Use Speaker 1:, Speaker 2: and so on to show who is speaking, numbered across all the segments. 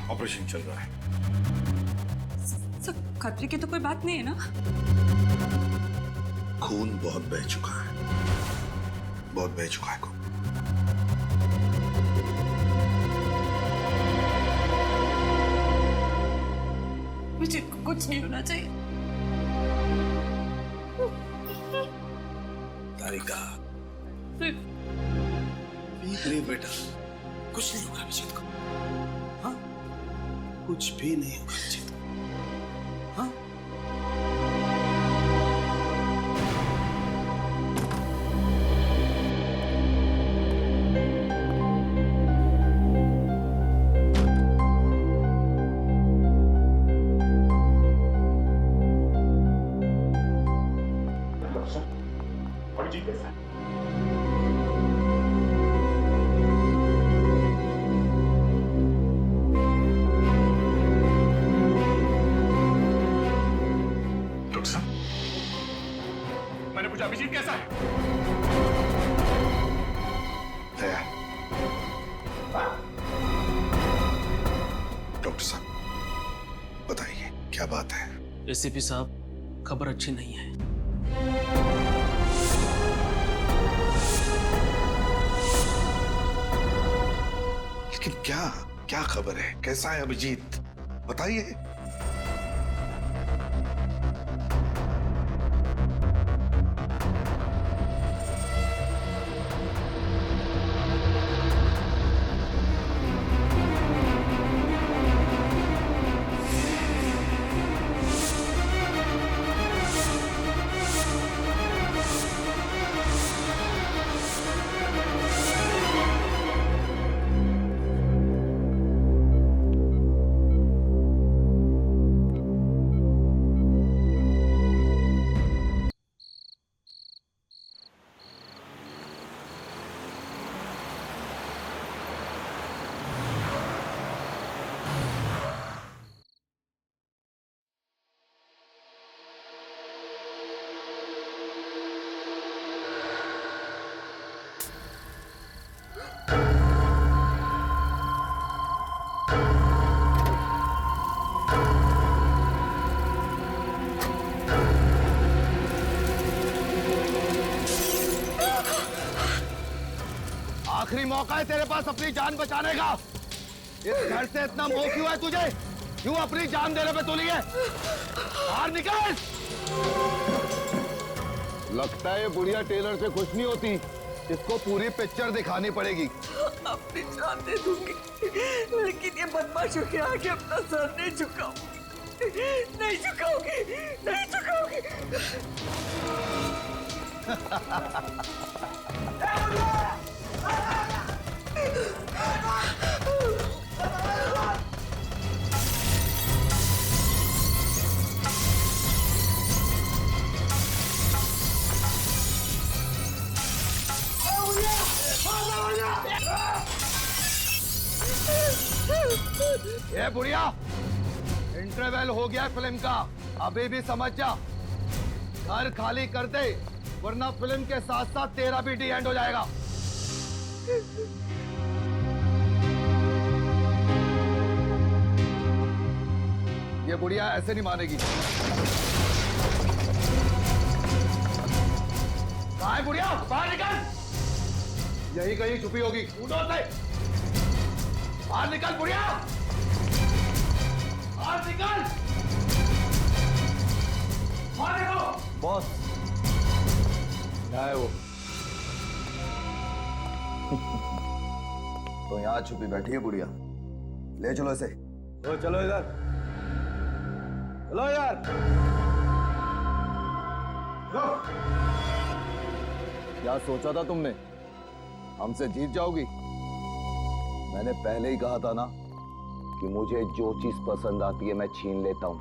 Speaker 1: Operation चल रहा है।
Speaker 2: सर, खतरे की तो कोई बात नहीं है ना?
Speaker 1: खून बहुत बह चुका है, बहुत बह चुका है खून।
Speaker 2: मुझे कुछ नहीं होना चाहिए।
Speaker 1: तारिका, बेटा, कुछ नहीं होगा अभिजीत को। हाँ, कुछ भी नहीं होगा अभिजीत को। हाँ,
Speaker 3: अभिजीत कैसा है? डॉक्टर साहब, मैंने पूछा अभिजीत कैसा है?
Speaker 1: दया, डॉक्टर साहब बताइए क्या बात है?
Speaker 4: एसीपी साहब, खबर अच्छी नहीं है।
Speaker 1: लेकिन क्या क्या खबर है? कैसा है अभिजीत, बताइए।
Speaker 5: आखिरी मौका है तेरे पास अपनी जान बचाने का। इस घर से इतना मोह क्यों है तुझे? क्यों अपनी जान देने पे तुली है? बाहर निकल। लगता है ये बुढ़िया टेलर से खुश नहीं होती। इसको पूरी पिक्चर दिखानी पड़ेगी।
Speaker 6: अपनी जान दे दूंगी, लेकिन ये बदमाशों के आगे अपना सर नहीं झुकाऊंगी, नहीं झुकाऊंगी, नहीं झुकाऊंगी।
Speaker 5: ये बुढ़िया, इंटरवल हो गया फिल्म का, अभी भी समझ जा। घर खाली कर दे, वरना फिल्म के साथ साथ तेरा भी डी एंड हो जाएगा। ये बुढ़िया ऐसे नहीं मानेगी। कहाँ है बुढ़िया? बाहर निकल। यही कहीं छुपी होगी। बाहर निकल बुढ़िया, बाहर निकल। बाहर निकलो। बॉस, क्या है वो?
Speaker 7: तो यहाँ छुपी बैठी है बुढ़िया, ले चलो इसे।
Speaker 5: तो चलो इधर, चलो यार। क्या सोचा था तुमने? हमसे जीत जाओगी? मैंने पहले ही कहा था ना कि मुझे जो चीज पसंद आती है मैं छीन लेता हूं।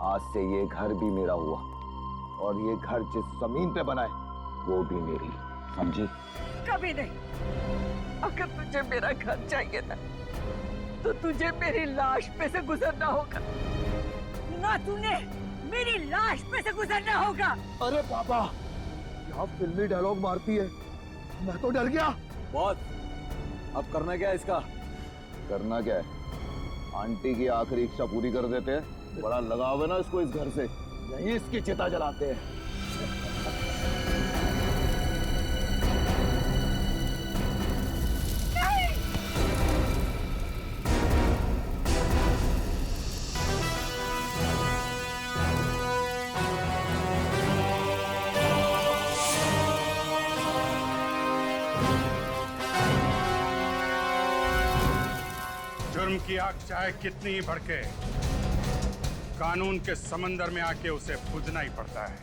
Speaker 5: आज से ये घर भी मेरा हुआ, और ये घर जिस जमीन पे बना है वो भी मेरी, समझी?
Speaker 6: कभी नहीं। अगर तुझे मेरा घर चाहिए ना, तो तुझे मेरी लाश पे से गुजरना होगा। ना तूने मेरी लाश पे से गुजरना होगा।
Speaker 5: अरे पापा, क्या फिल्मी डायलॉग मारती है, मैं तो डर गया।
Speaker 7: बॉस, अब करना क्या है इसका?
Speaker 5: करना क्या है? आंटी की आखिरी इच्छा पूरी कर देते हैं। बड़ा लगाव है ना इसको इस घर से, यही इसकी चिता जलाते हैं।
Speaker 3: जुर्म की आग चाहे कितनी ही भड़के, कानून के समंदर में आके उसे बुझना ही पड़ता है।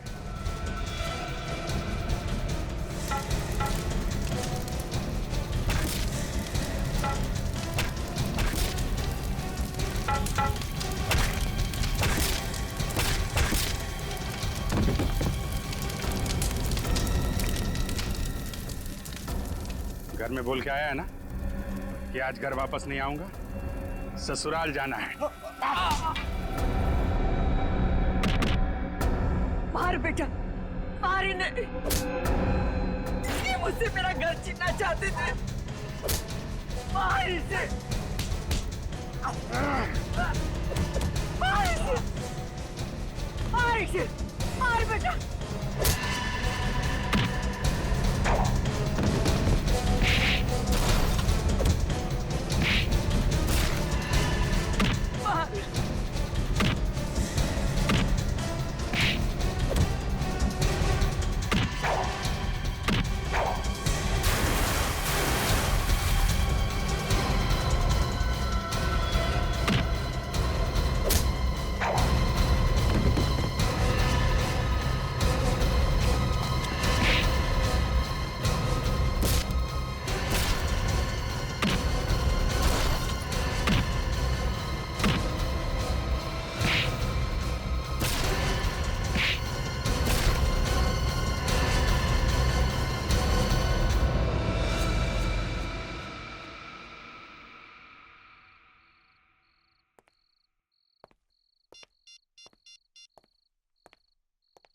Speaker 3: घर में बोल के आया है ना कि आज घर वापस नहीं आऊंगा, ससुराल जाना है।
Speaker 6: मार बेटा, मार इन्हें। ये मुझसे मेरा घर छीनना चाहते थे। मार इसे, मार इसे, मार इसे, मार बेटा।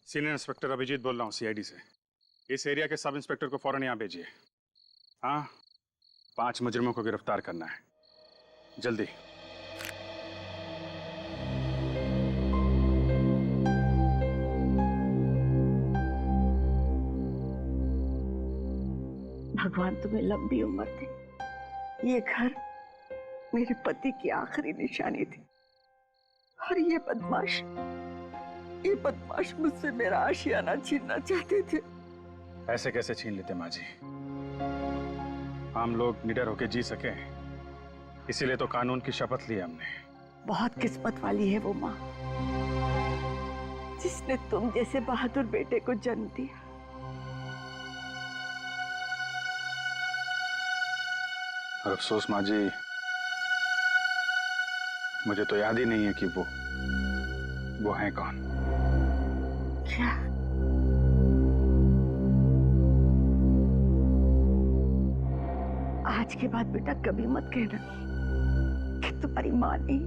Speaker 3: सीनियर इंस्पेक्टर अभिजीत बोल रहा हूँ, सीआईडी से। इस एरिया के सब इंस्पेक्टर को फौरन यहाँ भेजिए। हाँ, 5 मुजरिमों को गिरफ्तार करना है, जल्दी।
Speaker 6: भगवान तुम्हें लंबी उम्र दे। ये घर मेरे पति की आखिरी निशानी थी, और ये बदमाश मुझसे मेरा आशियाना छीनना चाहते थे।
Speaker 3: ऐसे कैसे छीन लेते माँ जी? हम लोग निडर होकर जी सके, इसीलिए तो कानून की शपथ ली हमने।
Speaker 6: बहुत किस्मत वाली है वो माँ, जिसने तुम जैसे बहादुर बेटे को जन्म दिया।
Speaker 3: अफसोस माँ जी, मुझे तो याद ही नहीं है कि वो हैं कौन।
Speaker 6: क्या? आज के बाद बेटा कभी मत कहना कि तुम्हारी माँ नहीं,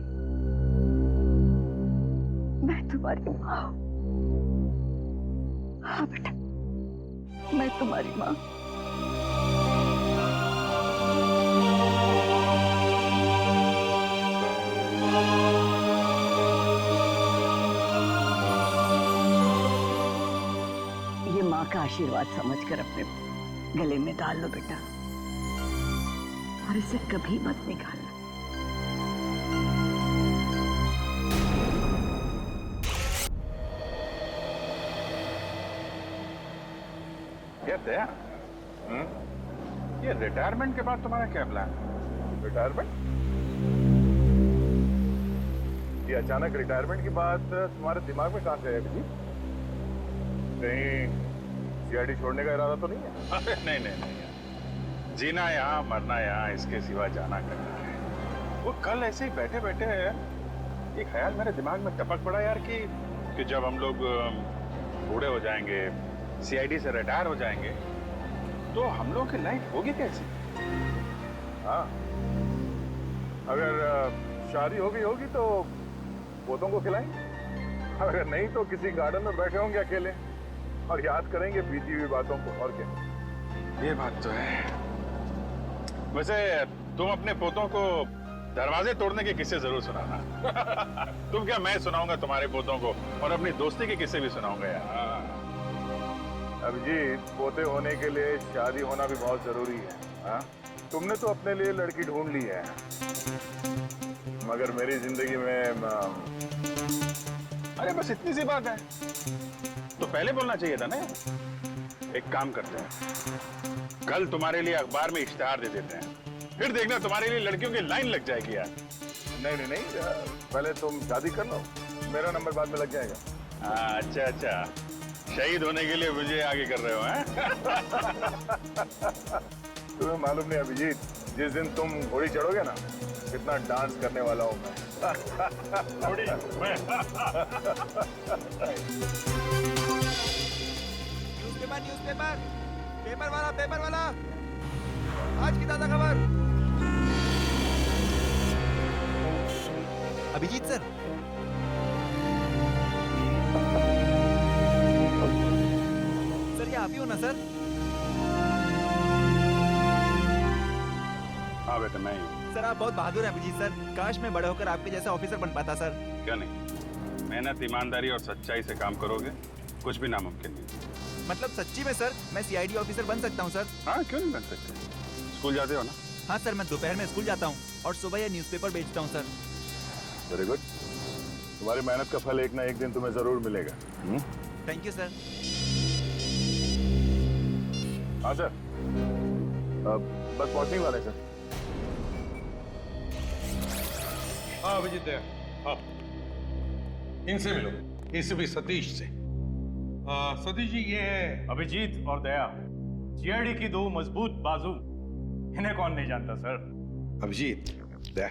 Speaker 6: मैं तुम्हारी माँ हूं। हाँ बेटा, मैं तुम्हारी माँ। ये माँ का आशीर्वाद समझकर अपने गले में डाल लो बेटा, और इसे कभी मत निकालना।
Speaker 3: कहते हैं ये रिटायरमेंट के बाद तुम्हारा क्या प्लान?
Speaker 8: रिटायरमेंट? ये अचानक रिटायरमेंट की बात तुम्हारे दिमाग में कहां से है जी? कहीं सीआईडी छोड़ने का इरादा तो नहीं है?
Speaker 3: अरे नहीं, जीना यहाँ मरना यहाँ, इसके सिवा जाना करना है। वो कल ऐसे ही बैठे बैठे एक ख्याल मेरे दिमाग में टपक पड़ा यार कि जब हम लोग बूढ़े हो जाएंगे, सीआईडी से रिटायर हो जाएंगे, तो हम लोगों की लाइफ होगी कैसी?
Speaker 8: हाँ, अगर शादी होगी तो पोतों को खिलाएंगे। अगर नहीं तो किसी गार्डन में बैठे होंगे अकेले और याद करेंगे बीती हुई बातों को, और क्या।
Speaker 3: ये बात तो है। वैसे तुम अपने पोतों को दरवाजे तोड़ने के किस्से जरूर सुनाना। तुम क्या, मैं सुनाऊंगा तुम्हारे पोतों को, और अपनी दोस्ती के किस्से भी सुनाऊंगा यार।
Speaker 8: अभिजीत, पोते होने के लिए शादी होना भी बहुत जरूरी है। हाँ? तुमने तो अपने लिए लड़की ढूंढ ली है, मगर मेरी जिंदगी में
Speaker 3: अरे बस इतनी सी बात है, तो पहले बोलना चाहिए था ना। एक काम करते हैं, कल तुम्हारे लिए अखबार में इश्तिहार दे देते हैं, फिर देखना तुम्हारे लिए लड़कियों की लाइन लग जाएगी यार।
Speaker 8: नहीं, पहले तुम शादी कर लो, मेरा नंबर बाद में लग जाएगा।
Speaker 3: अच्छा अच्छा, शहीद होने के लिए मुझे आगे कर रहे हो हैं?
Speaker 8: तुम्हें मालूम नहीं अभिजीत, जिस दिन तुम घोड़ी चढ़ोगे ना, कितना डांस करने वाला हूं मैं।
Speaker 3: घोड़ी मैं।
Speaker 7: पेपर वाला आज की ताजा खबर। अभिजीत सर, ये आप ही हो ना सर?
Speaker 3: हाँ बेटा, मैं ही हूँ।
Speaker 7: सर आप बहुत बहादुर हैं अभिजीत सर। काश मैं बड़े होकर आपके जैसा ऑफिसर बन पाता सर।
Speaker 3: क्या नहीं, मेहनत, ईमानदारी और सच्चाई से काम करोगे, कुछ भी नामुमकिन नहीं।
Speaker 7: मतलब सच्ची में सर, मैं सीआईडी ऑफिसर बन सकता हूँ सर?
Speaker 3: हाँ, क्यों नहीं बन सकते। स्कूल जाते हो ना?
Speaker 7: हाँ सर, मैं दोपहर में स्कूल जाता हूँ और सुबह ये न्यूज़पेपर बेचता हूँ सर।
Speaker 8: वेरी गुड, तुम्हारी मेहनत का फल एक ना एक दिन तुम्हें जरूर मिलेगा।
Speaker 7: Thank you sir.
Speaker 8: हाँ सर, बस पहुंचने वाले सर।
Speaker 1: हाँ अभिजीत दया, हाँ इनसे मिलो, एसीपी सतीश से। सतीश जी, ये है
Speaker 9: अभिजीत और दया, सीआईडी की दो मजबूत बाजू। इन्हें कौन नहीं जानता सर।
Speaker 1: अभिजीत दया,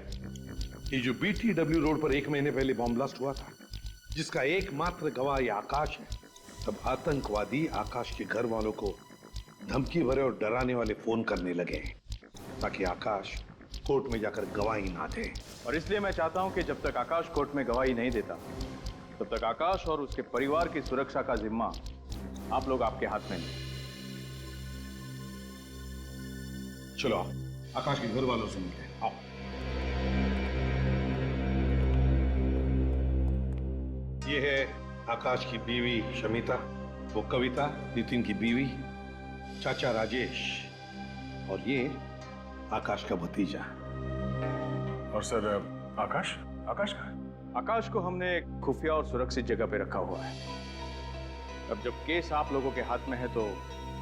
Speaker 1: ये जो BTW रोड पर 1 महीने पहले बॉम्ब ब्लास्ट हुआ था, जिसका एकमात्र गवाह ये आकाश है, तब आतंकवादी आकाश के घर वालों को धमकी भरे और डराने वाले फोन करने लगे ताकि आकाश कोर्ट में जाकर गवाही ना दे।
Speaker 9: और इसलिए मैं चाहता हूं कि जब तक आकाश कोर्ट में गवाही नहीं देता, तब तक आकाश और उसके परिवार की सुरक्षा का जिम्मा आप लोग आपके हाथ में लें।
Speaker 1: चलो आकाश के घर वालों से मिलते हैं, आओ। ये है आकाश की बीवी शमिता, वो कविता नितिन की बीवी, चाचा राजेश, और ये आकाश का भतीजा।
Speaker 3: और सर, आकाश का?
Speaker 9: आकाश को हमने एक खुफिया और सुरक्षित जगह पे रखा हुआ है। अब जब केस आप लोगों के हाथ में है तो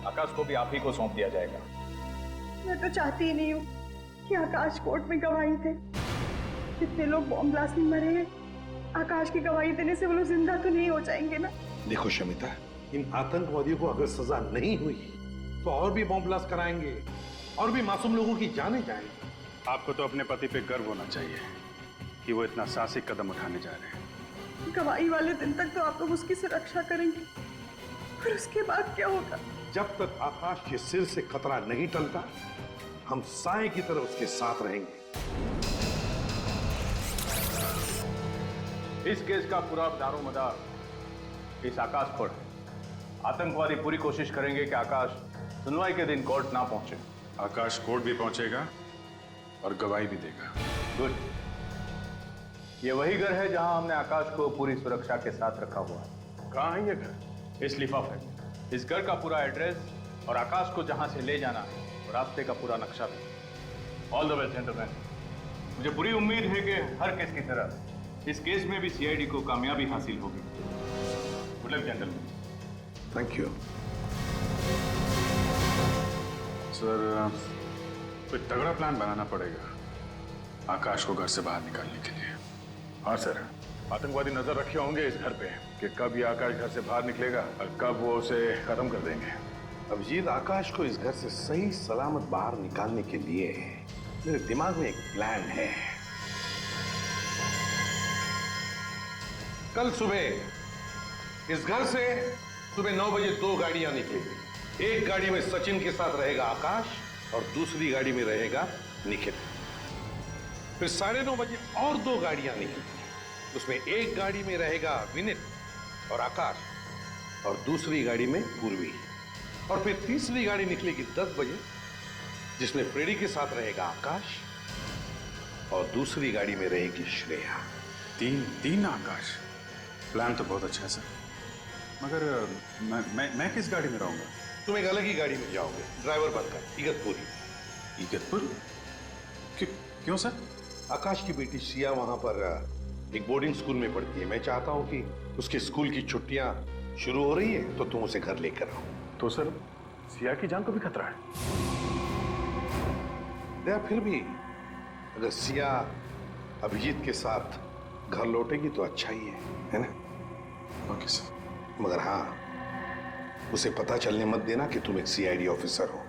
Speaker 9: आकाश को भी आप ही को सौंप दिया जाएगा।
Speaker 2: मैं तो चाहती ही नहीं हूँ कि आकाश कोर्ट में गवाही दे। कितने लोग बॉम्ब ब्लास्ट में मरे हैं, आकाश की गवाही देने से वो लोग जिंदा तो नहीं हो जाएंगे ना।
Speaker 1: देखो शमिता, इन आतंकवादियों को अगर सजा नहीं हुई तो और भी बॉम्ब ब्लास्ट कराएंगे और भी मासूम लोगों की जानें जाएंगी।
Speaker 3: आपको तो अपने पति पे गर्व होना चाहिए कि वो इतना साहसिक कदम उठाने जा रहे हैं।
Speaker 2: गवाही वाले दिन तक तो आप लोग उसकी सुरक्षा करेंगे, फिर उसके बाद क्या होगा?
Speaker 1: जब तक आकाश के सिर से खतरा नहीं टलता, हम साए की तरह उसके साथ रहेंगे।
Speaker 9: इस केस का पूरा दारोमदार इस आकाश पर है। आतंकवादी पूरी कोशिश करेंगे कि आकाश सुनवाई के दिन कोर्ट ना पहुंचे।
Speaker 3: आकाश कोर्ट भी पहुंचेगा और गवाही भी देगा।
Speaker 9: गुड। ये वही घर है जहां हमने आकाश को पूरी सुरक्षा के साथ रखा हुआ है।
Speaker 3: कहाँ है ये घर?
Speaker 9: इस लिफाफे में इस घर का पूरा एड्रेस और आकाश को जहां से ले जाना है और रास्ते का पूरा नक्शा भी। All the best gentleman. मुझे पूरी उम्मीद है कि हर केस की तरह इस केस में भी सीआईडी को कामयाबी हासिल होगी। Good luck gentleman.
Speaker 1: Thank you
Speaker 3: sir, कोई तगड़ा प्लान बनाना पड़ेगा आकाश को घर से बाहर निकालने के लिए।
Speaker 8: हाँ सर, आतंकवादी नजर रखे होंगे इस घर पे कि कब ये आकाश घर से बाहर निकलेगा और कब वो उसे खत्म कर देंगे।
Speaker 1: अभिजीत, आकाश को इस घर से सही सलामत बाहर निकालने के लिए मेरे दिमाग में एक प्लान है। कल सुबह इस घर से सुबह 9 बजे 2 गाड़ियां निकलेगी। एक गाड़ी में सचिन के साथ रहेगा आकाश और दूसरी गाड़ी में रहेगा निखिल। फिर 9:30 बजे और 2 गाड़ियां निकलेंगी। उसमें एक गाड़ी में रहेगा विनित और आकाश, और दूसरी गाड़ी में पूर्वी, और फिर तीसरी गाड़ी निकलेगी 10 बजे जिसमें फ्रेडी के साथ रहेगा आकाश, और दूसरी गाड़ी में रहेगी श्रेया।
Speaker 3: तीन आकाश। प्लान तो बहुत अच्छा है सर, मगर मैं किस गाड़ी में रहूंगा?
Speaker 1: तुम एक अलग ही गाड़ी में जाओगे, ड्राइवर बनकर इगतपुरी।
Speaker 3: इगतपुर? क्यों सर?
Speaker 1: आकाश की बेटी सिया वहां पर एक बोर्डिंग स्कूल में पढ़ती है। मैं चाहता हूं कि उसके स्कूल की छुट्टियां शुरू हो रही है तो तुम उसे घर लेकर आओ।
Speaker 3: तो सर सिया की जान को भी खतरा है।
Speaker 1: या फिर भी अगर सिया अभिजीत के साथ घर लौटेगी तो अच्छा ही है ना?
Speaker 3: Okay sir.
Speaker 1: मगर हाँ, उसे पता चलने मत देना कि तुम एक सीआईडी ऑफिसर हो।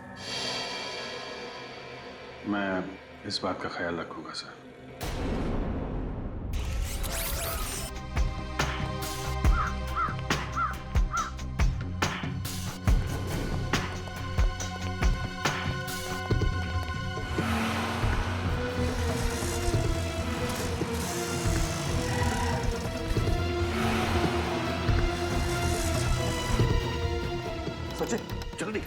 Speaker 3: मैं इस बात का ख्याल रखूंगा सर।
Speaker 1: सचिन जल्दी।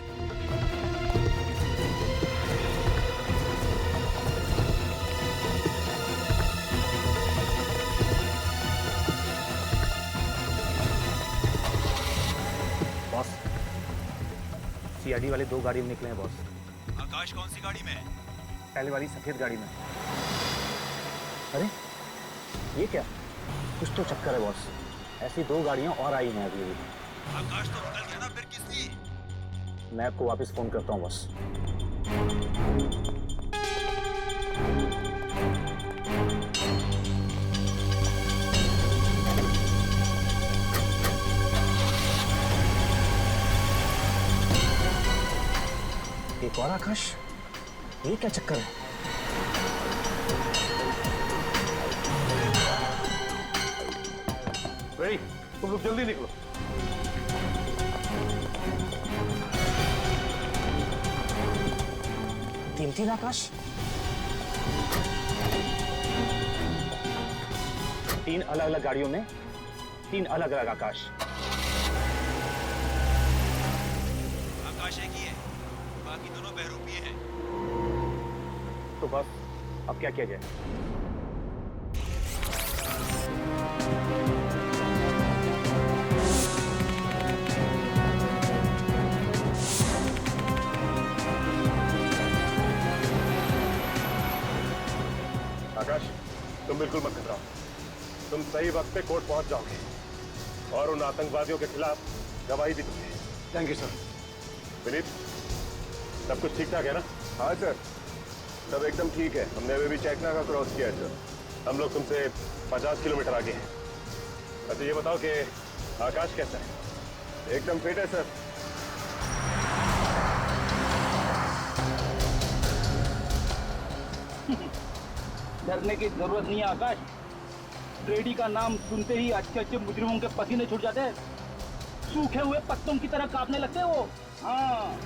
Speaker 10: बॉस, सीआईडी वाले 2 गाड़ी में निकले हैं बॉस।
Speaker 7: आकाश कौन सी गाड़ी में है?
Speaker 10: पहले वाली सफेद गाड़ी में। अरे ये क्या, कुछ तो चक्कर है बॉस। ऐसी 2 गाड़ियां और आई हैं अभी।
Speaker 7: आकाश तो निकल गया ना, फिर किसकी?
Speaker 10: मैं आपको वापस फोन करता हूँ बॉस। एक और आकाश, ये क्या चक्कर है?
Speaker 1: रेडी, तुम लोग जल्दी निकलो।
Speaker 10: तीन आकाश, 3 अलग अलग गाड़ियों में 3 अलग अलग आकाश।
Speaker 7: आकाश एक ही है, बाकी दोनों बहरूपिये हैं।
Speaker 10: तो बस अब क्या किया जाए?
Speaker 8: आकाश, तुम बिल्कुल मत घबराओ। तुम सही वक्त पे कोर्ट पहुंच जाओगे और उन आतंकवादियों के खिलाफ गवाही भी दोगे।
Speaker 1: Thank you sir.
Speaker 8: विनीत, सब कुछ ठीक ठाक है ना? हाँ सर, सब एकदम ठीक है। हमने अभी भी चेकना का क्रॉस किया है सर। हम लोग तुमसे 50 किलोमीटर आगे हैं। अच्छा ये बताओ कि आकाश कैसा है? एकदम फिट है सर।
Speaker 10: डरने की जरूरत नहीं है आकाश। फ्रेडी का नाम सुनते ही अच्छे अच्छे मुजरिमों के पसीने छूट जाते हैं, सूखे हुए पत्तों की तरह कांपने लगते हैं वो। हाँ,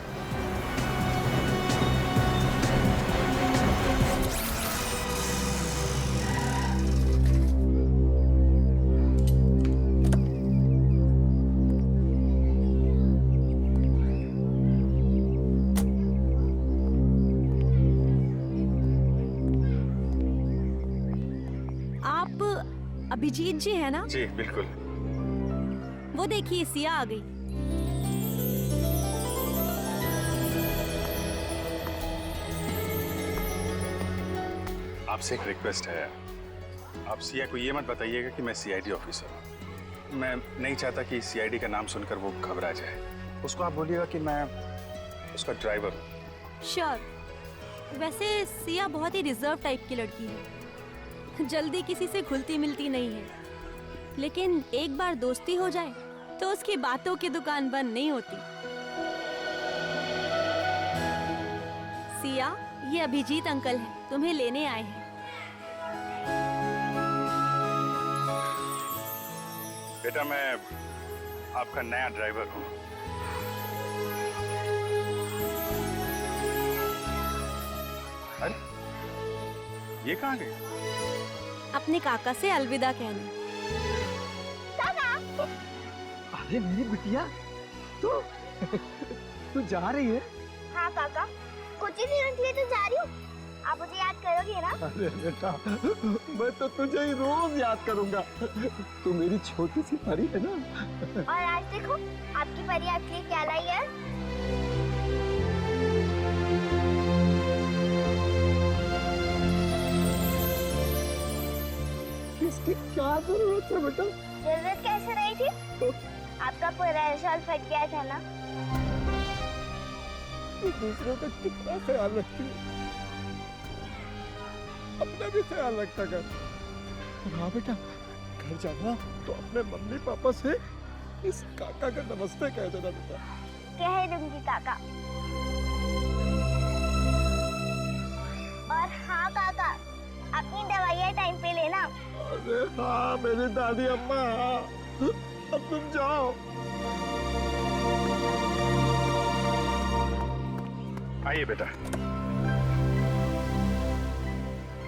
Speaker 11: अभिजीत जी है ना?
Speaker 3: जी बिल्कुल।
Speaker 11: वो देखिए सिया आ गई।
Speaker 3: आपसे एक रिक्वेस्ट है, आप सिया को ये मत बताइएगा कि मैं सीआईडी ऑफिसर हूँ। मैं नहीं चाहता कि सीआईडी का नाम सुनकर वो घबरा जाए। उसको आप बोलिएगा कि मैं उसका ड्राइवर हूँ।
Speaker 11: श्योर। वैसे सिया बहुत ही रिजर्व टाइप की लड़की है, जल्दी किसी से घुलती मिलती नहीं है, लेकिन एक बार दोस्ती हो जाए तो उसकी बातों की दुकान बंद नहीं होती। सिया, ये अभिजीत अंकल हैं, तुम्हें लेने आए हैं।
Speaker 3: बेटा, मैं आपका नया ड्राइवर हूँ। अरे ये कहाँ गई?
Speaker 11: अपने काका से अलविदा कहने।
Speaker 10: अरे मेरी बिटिया तू तू जा रही है?
Speaker 12: हाँ काका, कुछ ही दिनों के लिए तो जा रही हूँ। आप मुझे याद करोगे ना?
Speaker 10: अरे बेटा, मैं तो तुझे ही रोज याद करूंगा। तू मेरी छोटी सी परी है ना।
Speaker 12: और आज देखो आपकी परी आपके लिए क्या लाई है।
Speaker 10: इसकी क्या जरूरत है बेटा?
Speaker 12: जरूरत कैसे नहीं थी? आपका पूरा शॉल फट गया था ना।
Speaker 10: तू दूसरों का कितना ख्याल रखती है, अपना भी ख्याल रखता कर। और हाँ बेटा, घर जाना तो अपने मम्मी पापा से इस काका का नमस्ते कह देना बेटा।
Speaker 12: कह दूंगी काका। और हाँ काका, अपनी दवाइयाँ टाइम पे लेना।
Speaker 10: अरे हाँ मेरी दादी अम्मा, अब तुम जाओ।
Speaker 3: आइए बेटा,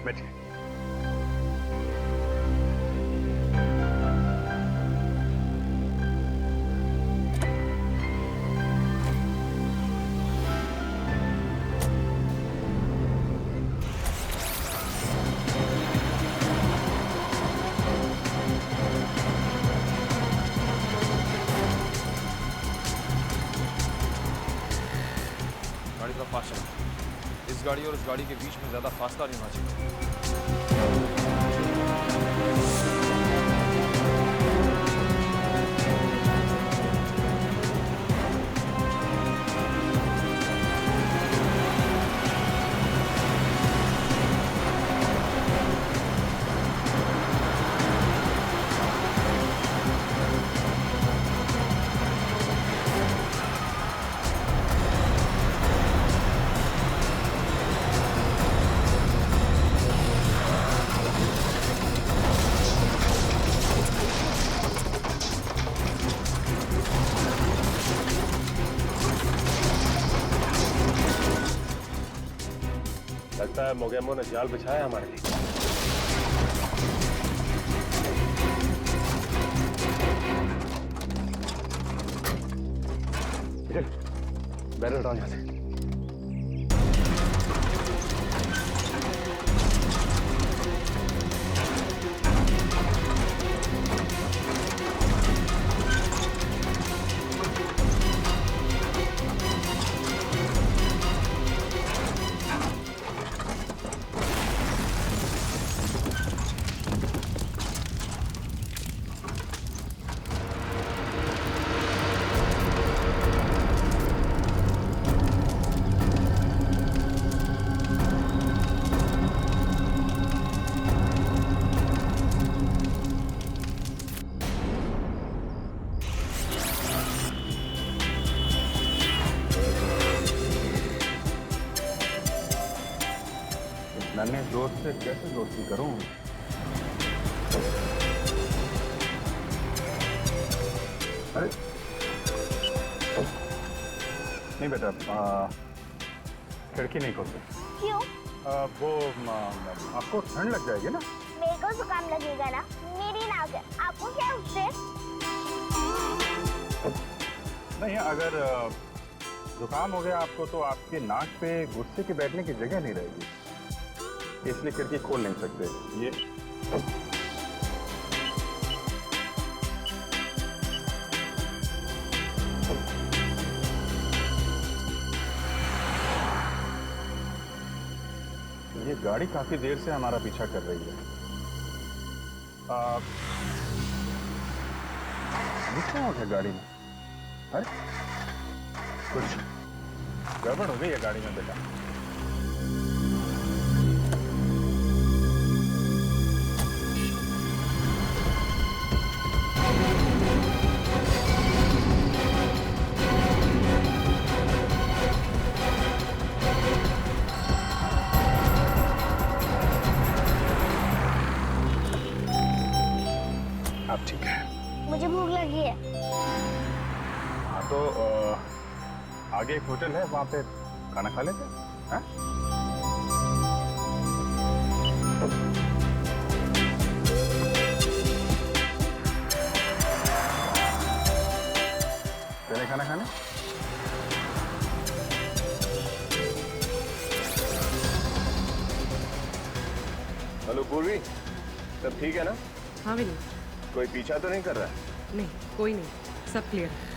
Speaker 3: बैठिए।
Speaker 7: गाड़ी थोड़ा फास्ट चला। इस गाड़ी और उस गाड़ी के बीच में ज्यादा फासला नहीं होना चाहिए।
Speaker 8: लगता है मोगेमो ने जाल बिछाया हमारे लिए। बैनर हटाओ यहाँ से।
Speaker 3: नन्हे दोस्त से कैसे दोस्ती करूं? अरे नहीं बेटा, खिड़की नहीं खोलते।
Speaker 12: क्यों?
Speaker 3: वो आपको ठंड लग जाएगी ना।
Speaker 12: मेरे को जुकाम लगेगा ना, मेरी नाक है, आपको क्या उससे?
Speaker 3: नहीं, अगर जुकाम हो गया आपको तो आपके नाक पे गुस्से के बैठने की जगह नहीं रहेगी, इसलिए खिड़की खोल नहीं सकते। ये गाड़ी काफी देर से हमारा पीछा कर रही है। क्या हो गया गाड़ी में? है? कुछ गड़बड़ हो गई है गाड़ी में बेटा। अब ठीक है।
Speaker 12: मुझे भूख लगी है।
Speaker 3: हाँ तो आगे एक होटल है, वहाँ पे खाना खा लेते हैं। खाना खाने?
Speaker 8: हेलो पूर्वी, सब ठीक है ना?
Speaker 13: हाँ विनीत।
Speaker 8: कोई पीछा तो नहीं कर रहा है?
Speaker 13: नहीं, कोई नहीं, सब क्लियर है।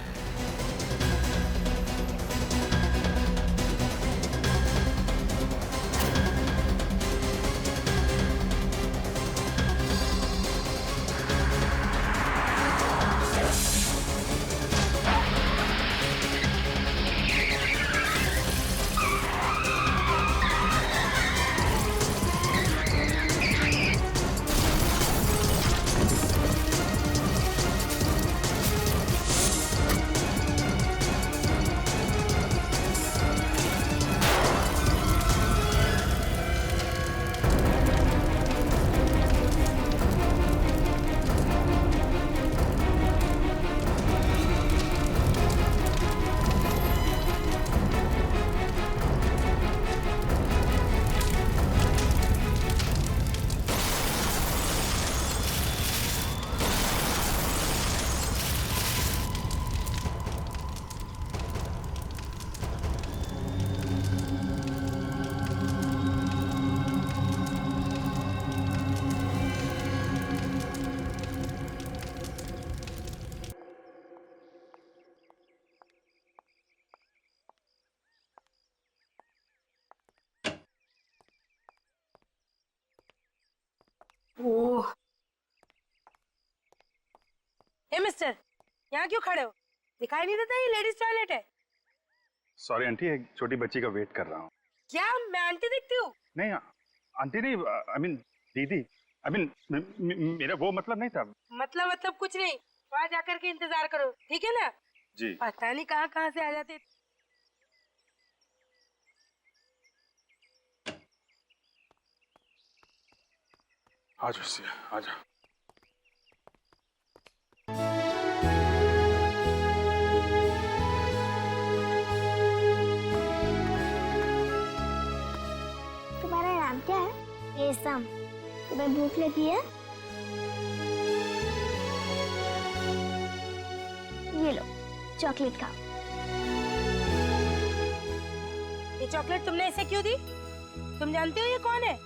Speaker 14: ओह, हे मिस्टर, यहाँ क्यों खड़े हो? दिखाई नहीं देता ये लेडीज टॉयलेट है?
Speaker 3: सॉरी आंटी, एक छोटी बच्ची का वेट कर रहा हूँ।
Speaker 14: क्या मैं आंटी दिखती हूँ?
Speaker 3: नहीं आंटी नहीं, आई मीन दीदी, आई मीन मेरा वो मतलब नहीं था।
Speaker 14: मतलब कुछ नहीं, वहाँ जाकर के इंतजार करो, ठीक है ना?
Speaker 3: जी।
Speaker 14: पता नहीं कहाँ से आ जाते।
Speaker 3: आजा सिया, आजा।
Speaker 12: तुम्हारा नाम क्या है? रेशम। तुम्हें भूख लगी है? ये लो, चॉकलेट खाओ।
Speaker 14: ये चॉकलेट तुमने इसे क्यों दी? तुम जानती हो ये कौन है?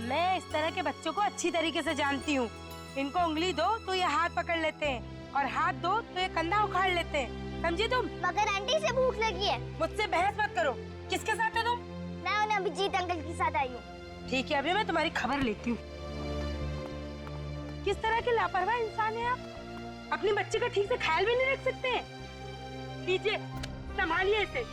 Speaker 14: मैं इस तरह के बच्चों को अच्छी तरीके से जानती हूँ। इनको उंगली दो तो ये हाथ पकड़ लेते हैं और हाथ दो तो ये कंधा उखाड़ लेते हैं, समझी तुम?
Speaker 12: मगर आंटी से भूख लगी है।
Speaker 14: मुझसे बहस मत करो। किसके साथ हो तुम?
Speaker 12: मैं उन्हें अभिजीत अंकल के साथ आई हूँ।
Speaker 14: ठीक है, अभी मैं तुम्हारी खबर लेती हूँ। किस तरह के लापरवाह इंसान है आप? अपनी बच्ची का ठीक से ख्याल भी नहीं रख सकते हैं। लीजिए, संभालिए इसे।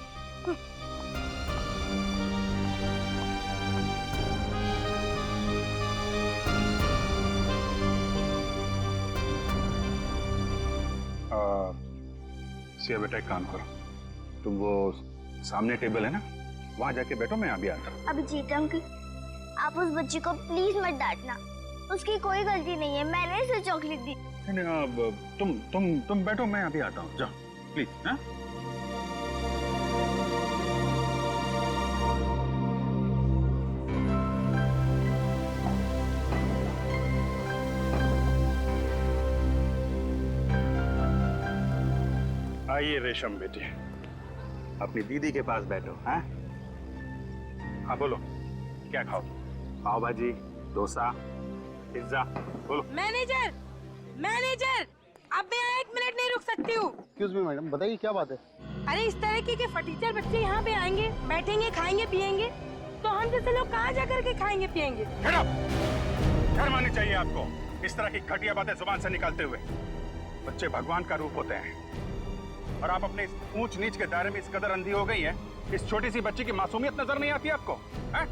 Speaker 3: सिया बेटा, एक काम करो, तुम वो सामने टेबल है ना, वहाँ जाके बैठो, मैं अभी आता हूँ।
Speaker 12: अभिजीत अंकल, आप उस बच्ची को प्लीज मत डांटना। उसकी कोई गलती नहीं है, मैंने इसे चॉकलेट दी।
Speaker 3: नहीं, अब तुम बैठो, मैं अभी आता हूँ, जाओ प्लीज। हाँ, आइए रेशम बेटी, अपनी दीदी के पास बैठो। हाँ हाँ, बोलो क्या खाओ? पाव भाजी, डोसा, पिज्जा, बोलो।
Speaker 14: मैनेजर, मैनेजर, अब मैं 1 मिनट नहीं रुक सकती हूँ।
Speaker 15: एक्सक्यूज मी मैडम, बताइए क्या बात है?
Speaker 14: अरे इस तरह के फटीचर बच्चे यहाँ पे आएंगे, बैठेंगे, खाएंगे, पिएंगे, तो हम जैसे लोग कहाँ जाकर के खाएंगे, पिएंगे?
Speaker 3: शर्म आनी चाहिए आपको, इस तरह की घटिया बातें जुबान से निकालते हुए। बच्चे भगवान का रूप होते हैं और आप अपने ऊंच नीच के दायरे में इस कदर अंधी हो गई हैं, इस छोटी सी बच्ची की मासूमियत नजर नहीं आती आपको? है?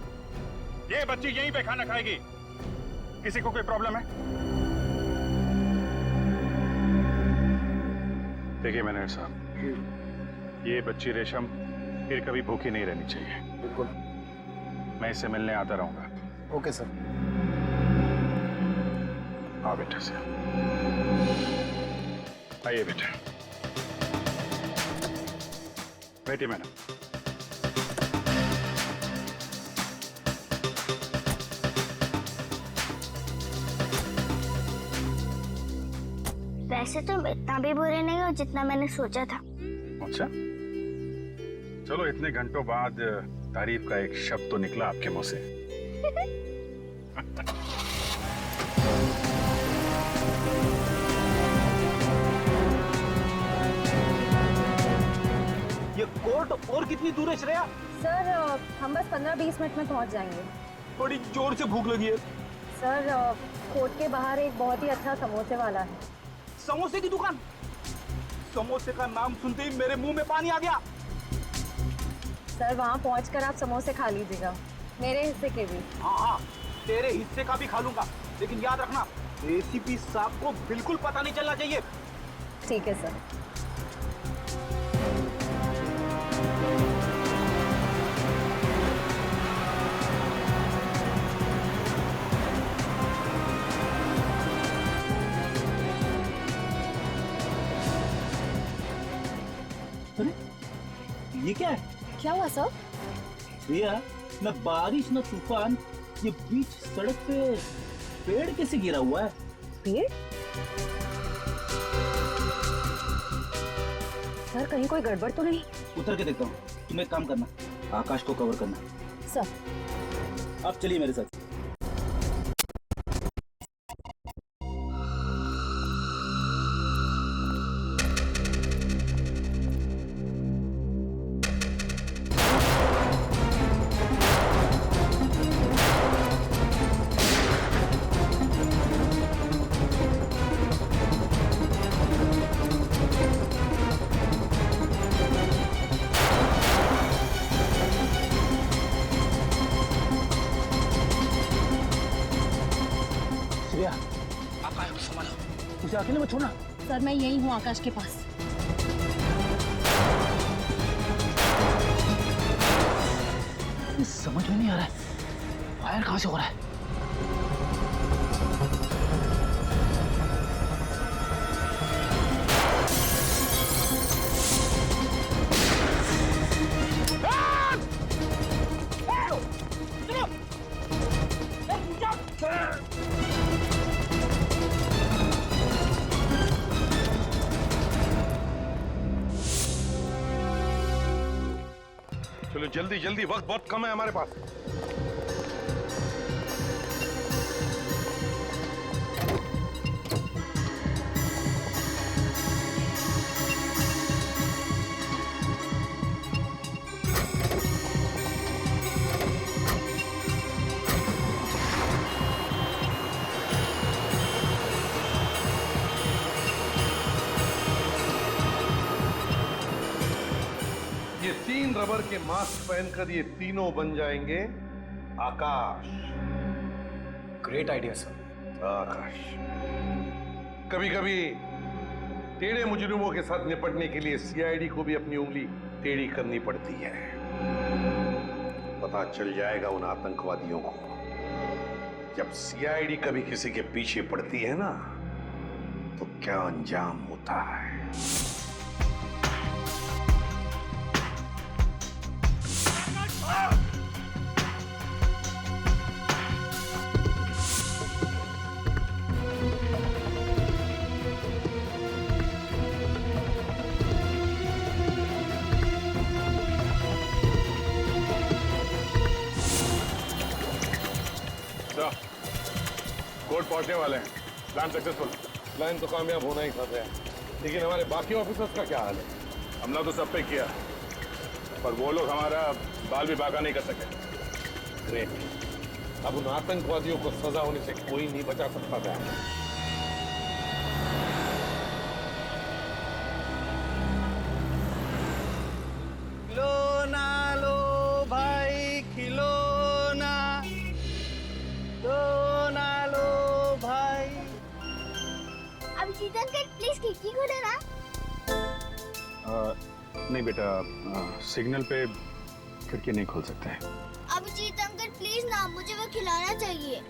Speaker 3: ये बच्ची यहीं पे खाना खाएगी, किसी को कोई प्रॉब्लम है? देखिए मैनेजर साहब, ये बच्ची रेशम फिर कभी भूखी नहीं रहनी चाहिए।
Speaker 15: बिल्कुल,
Speaker 3: मैं इससे मिलने आता रहूंगा।
Speaker 15: Okay sir.
Speaker 3: हाँ बेटा से आइए बेटा, बैठिए मैडम।
Speaker 12: वैसे तुम इतना भी बुरे नहीं हो जितना मैंने सोचा था।
Speaker 3: अच्छा, चलो इतने घंटों बाद तारीफ का एक शब्द तो निकला आपके मुंह से।
Speaker 10: ये कोर्ट और कितनी दूर है श्रेया?
Speaker 2: सर हम बस 15-20 मिनट में पहुंच जाएंगे।
Speaker 10: बड़ी जोर से भूख लगी है।
Speaker 2: सर कोर्ट के बाहर एक बहुत ही अच्छा समोसे वाला है।
Speaker 10: समोसे की दुकान? समोसे का नाम सुनते ही मेरे मुंह में पानी आ गया।
Speaker 2: सर वहाँ पहुंचकर आप समोसे खा लीजिएगा, मेरे हिस्से के भी।
Speaker 10: हाँ, तेरे हिस्से का भी खा लूंगा, लेकिन याद रखना एसीपी साहब को बिल्कुल पता नहीं चलना चाहिए।
Speaker 2: ठीक है सर।
Speaker 10: ये क्या है?
Speaker 2: क्या हुआ सर?
Speaker 10: भैया, न बारिश न तूफान, ये बीच सड़क पे पेड़ कैसे गिरा हुआ है?
Speaker 2: पेड़? सर कहीं कोई गड़बड़ तो नहीं?
Speaker 10: उतर के देखता हूँ। तुम एक काम करना, आकाश को कवर करना।
Speaker 2: सर।
Speaker 10: आप चलिए मेरे साथ।
Speaker 6: आकाश को संभालो।
Speaker 10: उसे अकेले मत छोड़ना।
Speaker 2: सर मैं यही हूँ आकाश के पास।
Speaker 10: समझ में नहीं आ रहा है, फायर कहाँ से हो रहा है?
Speaker 1: चलो जल्दी जल्दी, वक्त बहुत कम है हमारे पास। ये 3 रबर के मास्क पहनकर ये तीनों बन जाएंगे Akash.
Speaker 4: Great idea sir.
Speaker 1: Akash. कभी कभी टेढ़े मुजरिमों के साथ निपटने के लिए सीआईडी को भी अपनी उंगली टेढ़ी करनी पड़ती है। पता चल जाएगा उन आतंकवादियों को, जब सीआईडी कभी किसी के पीछे पड़ती है ना, तो क्या अंजाम होता है।
Speaker 3: कोर्ट पहुंचने वाले हैं। Plan successful.
Speaker 1: प्लान तो कामयाब होना ही था, लेकिन हमारे बाकी ऑफिसर्स का क्या हाल है?
Speaker 3: हमला तो सब पे किया, पर वो लोग हमारा बाल भी बाका नहीं कर सके।
Speaker 1: ग्रेट। अब उन आतंकवादियों को सजा होने से कोई नहीं बचा सकता था।
Speaker 6: खिलौना लो भाई, खिलौना लो भाई।
Speaker 12: अब जीतन के प्लीज खिड़की खोले ना।
Speaker 3: नहीं बेटा, सिग्नल पे खिड़की नहीं खोल सकते हैं।
Speaker 12: अब जीत अंकल प्लीज ना, मुझे वो खिलाना चाहिए।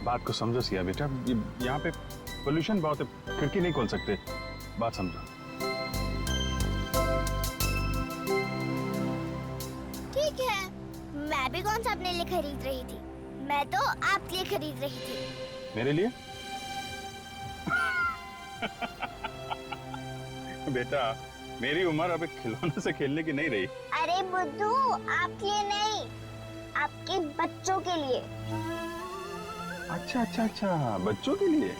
Speaker 3: बात को समझो सिया बेटा, यहाँ पे पोल्यूशन बहुत है, खिड़की नहीं खोल सकते। बात समझो।
Speaker 12: ठीक है, मैं भी कौन सा अपने लिए खरीद रही थी, मैं तो आपके लिए खरीद रही थी।
Speaker 3: मेरे लिए? बेटा मेरी उम्र अब एक खिलौने से खेलने की नहीं रही।
Speaker 12: अरे बुद्धू, आपके लिए नहीं, आपके बच्चों के लिए।
Speaker 3: अच्छा अच्छा अच्छा, बच्चों के लिए।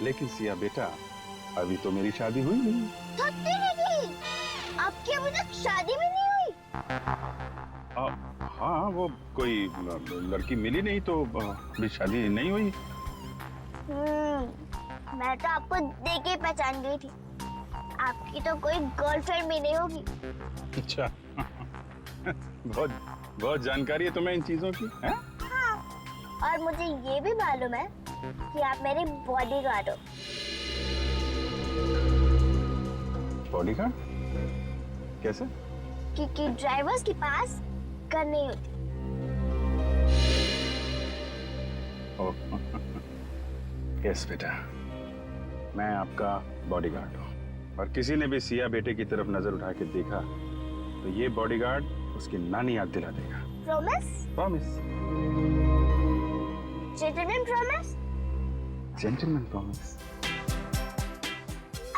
Speaker 3: लेकिन सिया बेटा, अभी तो मेरी शादी हुई नहीं।
Speaker 12: आपकी अभी तक शादी भी नहीं हुई?
Speaker 3: हाँ, वो कोई लड़की मिली नहीं तो अभी शादी नहीं हुई।
Speaker 12: मैं तो आपको देख के पहचान गई थी। आपकी तो कोई गर्लफ्रेंड भी नहीं होगी।
Speaker 3: अच्छा बहुत जानकारी है तुम्हें इन चीजों की, है?
Speaker 12: हाँ, और मुझे ये भी मालूम है कि आप मेरे बॉडीगार्ड हो।
Speaker 3: बॉडीगार्ड? कैसे?
Speaker 12: क्योंकि ड्राइवर्स के पास गन नहीं होती।
Speaker 3: यस बेटा, मैं आपका बॉडीगार्ड हूँ। और किसी ने भी सिया बेटे की तरफ नजर उठा के देखा तो ये बॉडीगार्ड उसकी नानी याद दिला देगा।
Speaker 12: Promise?
Speaker 3: Promise.
Speaker 12: Gentleman promise?
Speaker 3: Gentleman promise.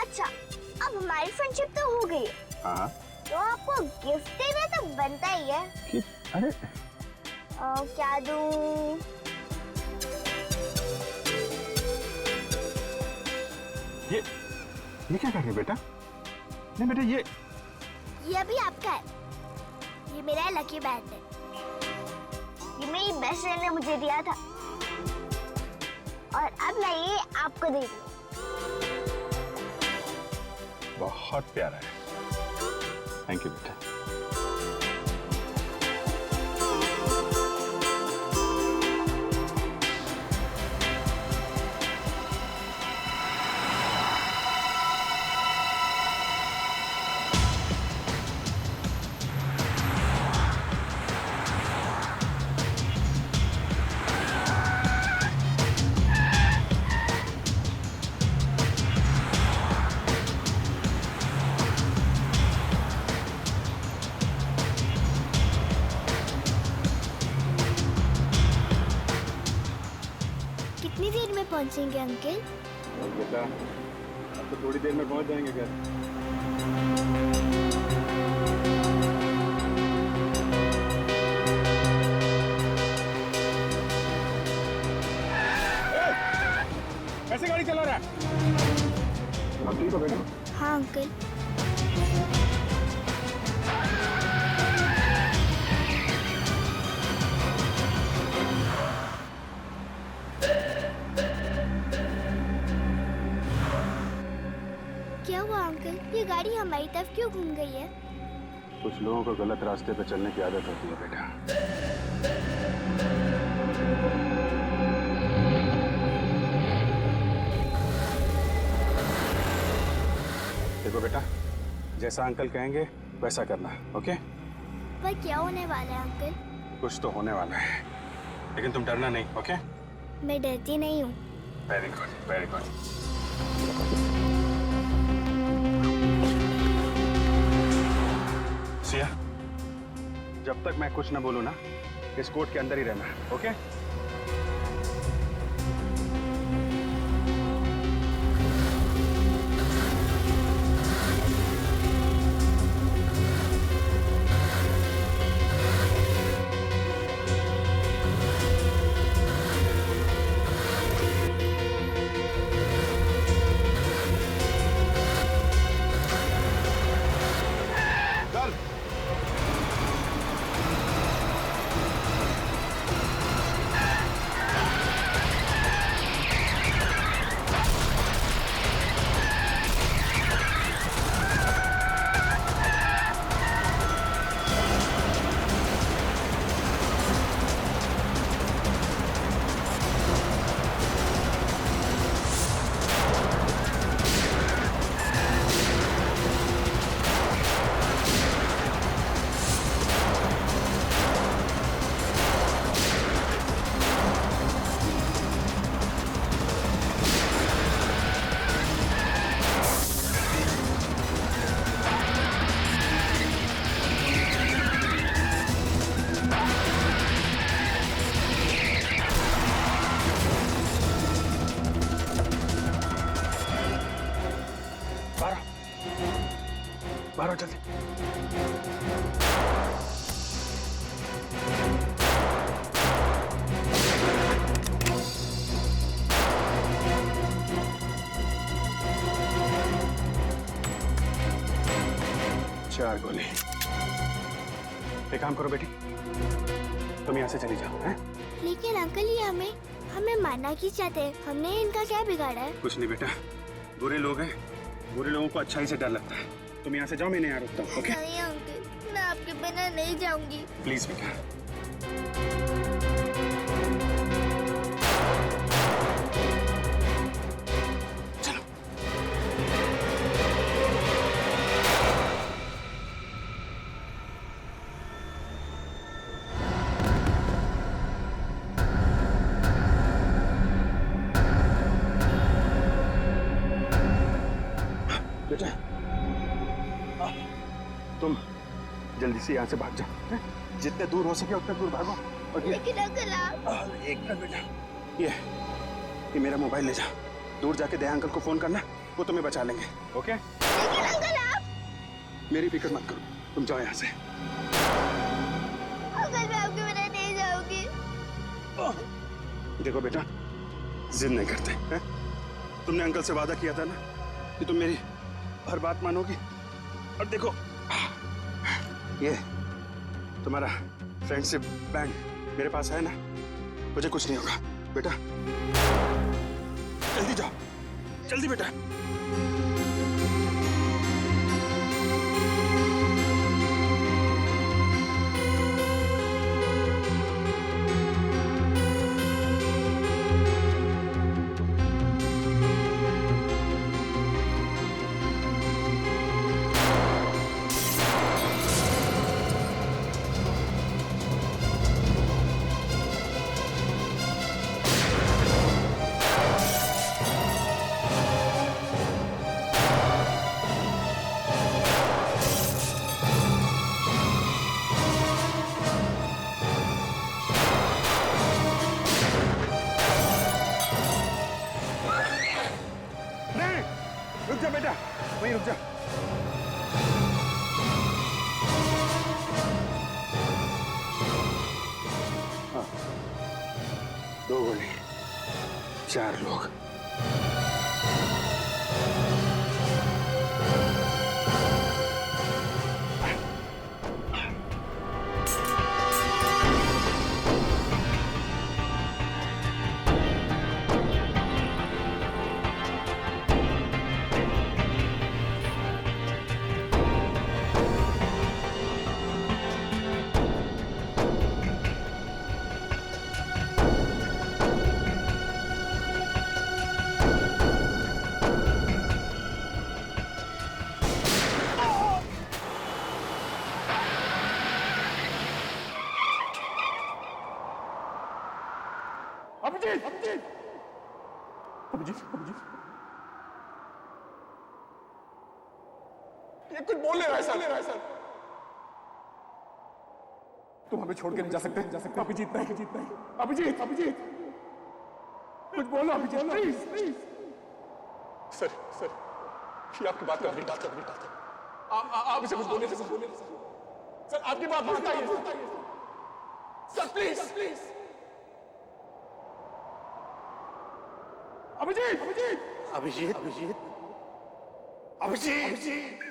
Speaker 12: अच्छा, अब हमारी फ्रेंडशिप तो हो गई है।
Speaker 3: हाँ।
Speaker 12: तो आपको गिफ्ट देना तो बनता ही है।
Speaker 3: कि अरे
Speaker 12: क्या दूं?
Speaker 3: ये क्या कर रहे बेटा? नहीं बेटा,
Speaker 12: ये भी आपका है। ये मेरा लकी बैंड है। ये मेरी बेस्ट फ्रेंड ने मुझे दिया था और अब मैं ये आपको दे दूं।
Speaker 3: बहुत प्यारा है। थैंक यू बेटा।
Speaker 12: कितनी देर में पहुंचेंगे अंकल?
Speaker 3: बेटा, अब तो थोड़ी देर में पहुंच जाएंगे घर। कैसे गाड़ी चला रहा है? अब ठीक हो बेटा?
Speaker 12: हाँ अंकल। क्या हुआ अंकल? ये गाड़ी हमारी तरफ क्यों घूम गई है?
Speaker 3: कुछ लोगों को गलत रास्ते पे चलने की आदत होती है बेटा। देखो बेटा, जैसा अंकल कहेंगे वैसा करना, ओके?
Speaker 12: पर क्या होने वाला है अंकल?
Speaker 3: कुछ तो होने वाला है, लेकिन तुम डरना नहीं, ओके?
Speaker 12: मैं डरती नहीं हूँ।
Speaker 3: Very good, very good. Siya, जब तक मैं कुछ न बोलूं ना, इस कोर्ट के अंदर ही रहना, ओके?
Speaker 8: बाहर आओ जल्दी। चार गोली। एक काम करो बेटी, तुम यहाँ से चली जाओ। हैं?
Speaker 12: लेकिन अंकल ये हमें मारना क्यों चाहते हैं? हमने इनका क्या बिगाड़ा है?
Speaker 8: कुछ नहीं बेटा, बुरे लोग हैं, बुरे लोगों को अच्छाई से डर लगता है। तुम यहाँ से जाओ, मैं यहाँ रुकता हूँ। ओके?
Speaker 12: नहीं अंकल, मैं आपके बिना नहीं जाऊंगी।
Speaker 8: प्लीज बेटा। बेटा, तुम जल्दी से यहाँ से भाग जाओ। हैं? जितने दूर हो सके उतने दूर भागो। और
Speaker 12: लेकिन अंकल आप
Speaker 8: एक मिनट बेटा, ये मेरा मोबाइल ले जाओ। दूर जाके दया अंकल को फोन करना, वो तुम्हें बचा लेंगे। ओके?
Speaker 12: लेकिन अंकल आप
Speaker 8: मेरी फिक्र मत करो, तुम जाओ यहाँ से।
Speaker 12: अंकल मैं आपके बिना नहीं जाऊंगी।
Speaker 8: देखो बेटा, जिद नहीं करते हैं? तुमने अंकल से वादा किया था ना कि तुम मेरी हर बात मानोगी। और देखो, ये तुम्हारा फ्रेंडशिप बैंड मेरे पास है ना, मुझे कुछ नहीं होगा। बेटा जल्दी जाओ, जल्दी बेटा। रुक जा बेटा, वहीं रुक जा। हाँ, 2 गोली, 4 लोग। अभिजीत, अभिजीत, अभिजीत, अभिजीत, ये कुछ बोल नहीं रहा है सर। तुम हमें छोड़ के नहीं जा सकते, अभिजीत नहीं, अभिजीत नहीं, अभिजीत, अभिजीत, कुछ बोलो Abhijit, please, please. Sir, sir, ये आपकी बात कर रही आप इसे कुछ बोले, सर, आपकी बात मानता है sir, please, please. Abhijit, Abhijit, Abhijit, Abhijit, Abhijit, Abhijit.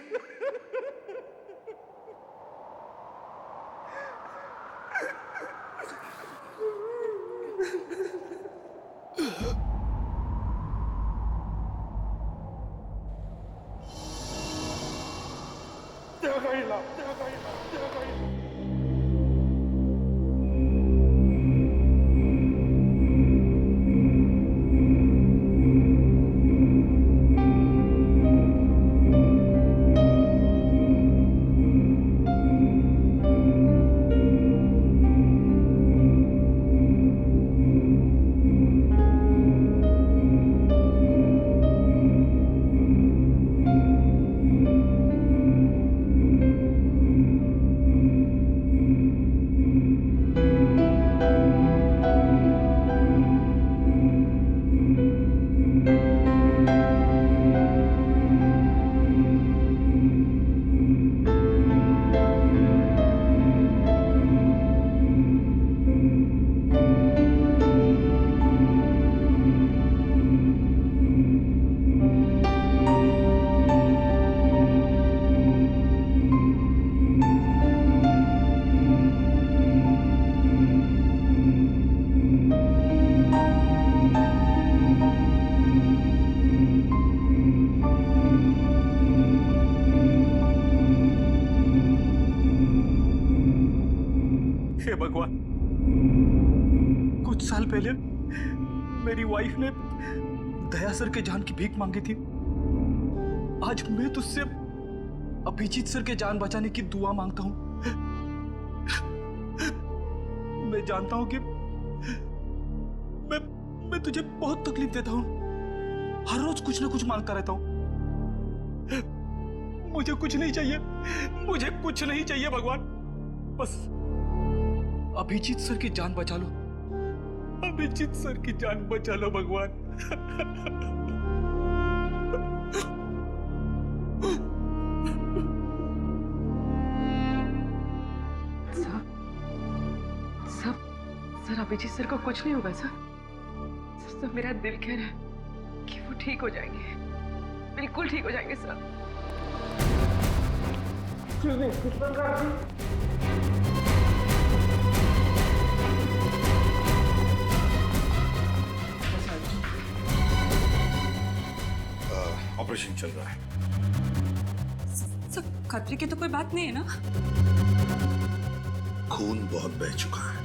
Speaker 10: भगवान। कुछ साल पहले मेरी वाइफ ने दया सर के जान की भीख मांगी थी। आज मैं तुझसे अभिजीत सर के जान बचाने की दुआ मांगता हूं। मैं जानता हूं कि मैं तुझे बहुत तकलीफ देता हूं। हर रोज कुछ ना कुछ मांगता रहता हूं। मुझे कुछ नहीं चाहिए, मुझे कुछ नहीं चाहिए भगवान। बस अभिजीत सर की जान बचा लो, अभिजीत सर की जान बचा लो भगवान।
Speaker 13: सर अभिजीत सर को कुछ नहीं होगा सर। सर मेरा दिल कह रहा है कि वो ठीक हो जाएंगे, बिल्कुल ठीक हो जाएंगे सर।
Speaker 1: ऑपरेशन चल रहा है।
Speaker 13: सर खतरे की तो कोई बात नहीं है ना?
Speaker 1: खून बहुत बह चुका है,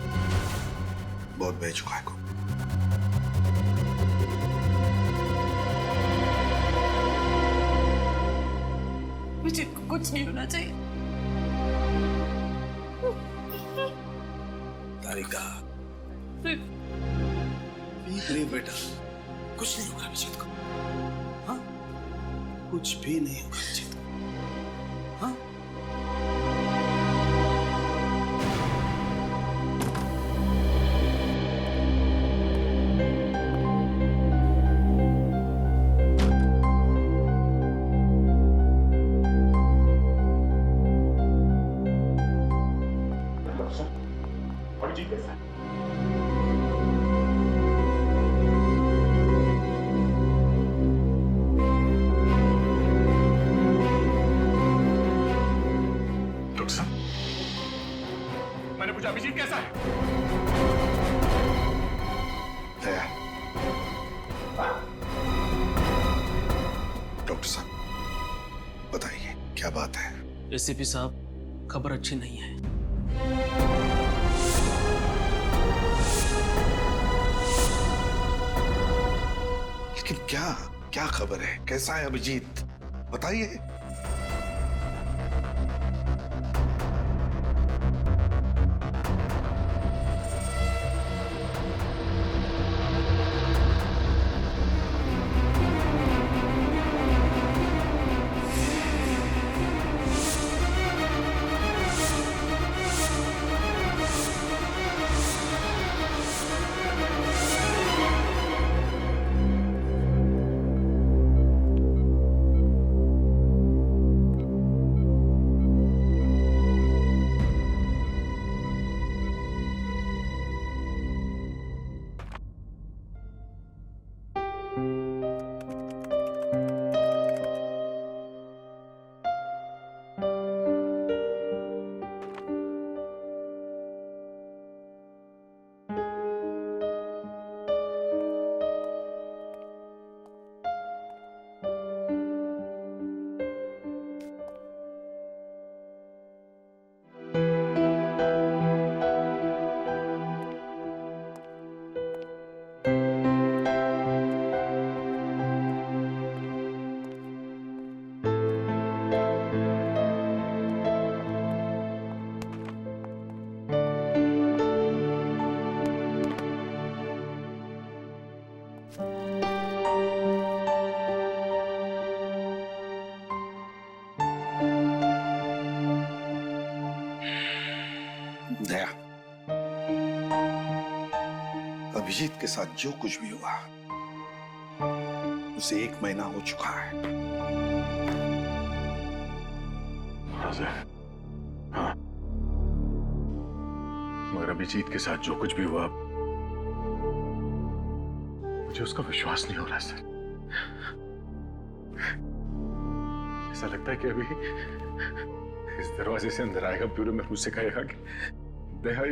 Speaker 1: बहुत बह चुका है खून।
Speaker 13: मुझे कुछ नहीं होना चाहिए।
Speaker 1: तारिका, नहीं बेटा, कुछ नहीं होगा अभिजीत को। हाँ, कुछ भी नहीं होगा अभिजीत को। हाँ,
Speaker 8: अभिजीत कैसा है?
Speaker 3: डॉक्टर साहब, मैंने पूछा अभिजीत कैसा है?
Speaker 1: दया, डॉक्टर साहब बताइए क्या बात है?
Speaker 15: एसीपी साहब, खबर अच्छी नहीं है।
Speaker 1: लेकिन क्या क्या खबर है? कैसा है अभिजीत? बताइए। दया, अभिजीत के साथ जो कुछ भी हुआ उसे 1 महीना हो चुका है।
Speaker 3: हाँ, मगर अभिजीत के साथ जो कुछ भी हुआ मुझे उसका विश्वास नहीं हो रहा सर। ऐसा लगता है कि अभी इस दरवाजे से अंदर आएगा, ब्यूरो में मुझसे कहेगा कि दया,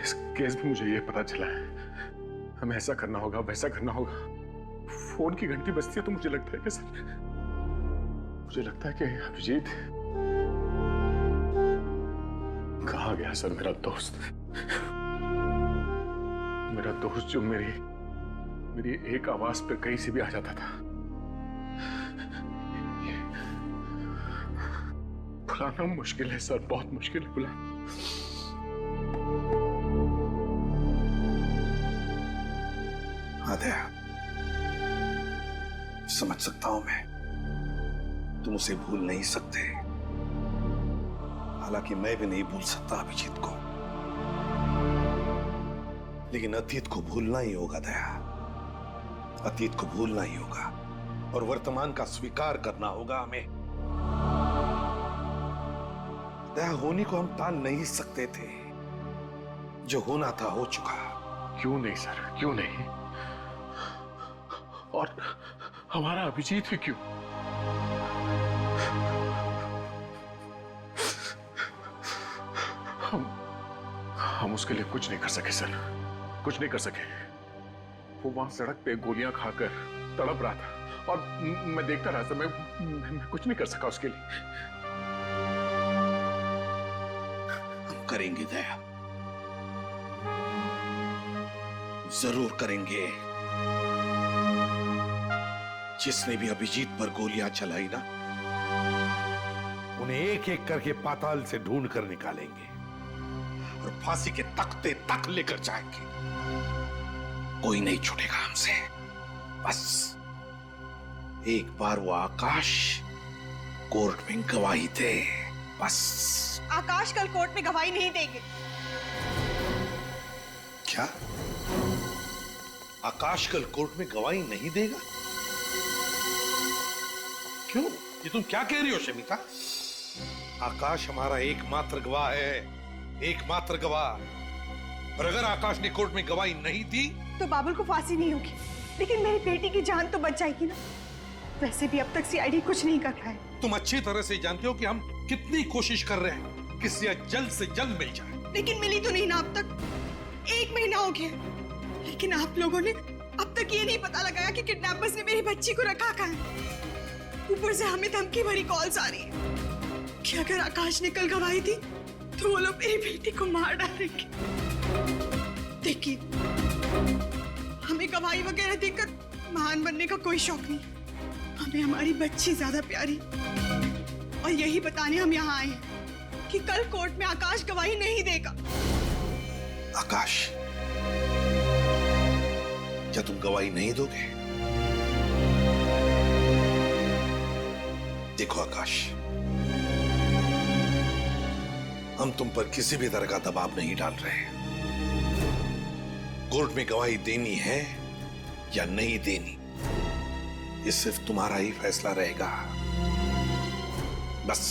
Speaker 3: इस केस में मुझे ये पता चला है, हमें ऐसा करना होगा, वैसा करना होगा। फोन की घंटी बजती है तो मुझे लगता है कि सर, मुझे लगता है कि अभिजीत
Speaker 8: कहाँ गया सर मेरा दोस्त? मेरा दोस्त जो मेरी एक आवाज पे कहीं से भी आ जाता था। बुलाना मुश्किल है सर, बहुत मुश्किल है बुलाना।
Speaker 1: आद्या, समझ सकता हूं मैं, तुम उसे भूल नहीं सकते। हालांकि मैं भी नहीं भूल सकता अभिजीत को, लेकिन अतीत को भूलना ही होगा दया। अतीत को भूलना ही होगा और वर्तमान का स्वीकार करना होगा हमें। दया, होनी को हम टाल नहीं सकते थे। जो होना था हो चुका।
Speaker 8: क्यों नहीं सर, क्यों नहीं? और हमारा अभिजीत ही क्यों? हम उसके लिए कुछ नहीं कर सके सर, कुछ नहीं कर सके। वो वहां सड़क पे गोलियां खाकर तड़प रहा था और मैं देखता रहा सर। मैं कुछ नहीं कर सका उसके लिए।
Speaker 1: हम करेंगे दया, जरूर करेंगे। जिसने भी अभिजीत पर गोलियां चलाई ना, उन्हें एक एक करके पाताल से ढूंढ कर निकालेंगे और फांसी के तख्ते तक लेकर जाएंगे। कोई नहीं छूटेगा हमसे। बस एक बार वो आकाश कोर्ट में गवाही दे, बस।
Speaker 2: आकाश कल कोर्ट में गवाही नहीं देंगे।
Speaker 1: क्या? आकाश कल कोर्ट में गवाही नहीं देगा? क्यों? ये तुम क्या कह रही हो शमिता? आकाश हमारा एकमात्र गवाह है, एकमात्र गवाह। और अगर आकाश ने कोर्ट में गवाही नहीं दी
Speaker 2: तो बाबुल को फांसी नहीं होगी, लेकिन मेरी बेटी की जान तो बच जाएगी ना। वैसे भी अब तक सीआईडी कुछ नहीं कर रहा है।
Speaker 1: तुम अच्छी तरह से जानते हो कि हम कितनी कोशिश कर रहे हैं कि सिया जल्द से जल्द मिल जाए।
Speaker 2: लेकिन मिली तो नहीं ना अब तक। 1 महीना हो गया, लेकिन आप लोगों ने अब तक ये नहीं पता लगाया कि किडनैपर्स ने मेरी बच्ची को रखा कहाँ है। ऊपर से हमें धमकी भरी कॉल्स आ रही है कि अगर आकाश ने कल गवाही दी तो वो लोग मेरी बेटी को मार डालेंगे। देखिए, हमें गवाही वगैरह देकर महान बनने का कोई शौक नहीं। हमें हमारी बच्ची ज्यादा प्यारी, और यही बताने हम यहाँ आए हैं कि कल कोर्ट में आकाश गवाही नहीं देगा।
Speaker 1: आकाश, क्या तुम गवाही नहीं दोगे? देखो आकाश, हम तुम पर किसी भी तरह का दबाव नहीं डाल रहे। कोर्ट में गवाही देनी है या नहीं देनी, ये सिर्फ तुम्हारा ही फैसला रहेगा। बस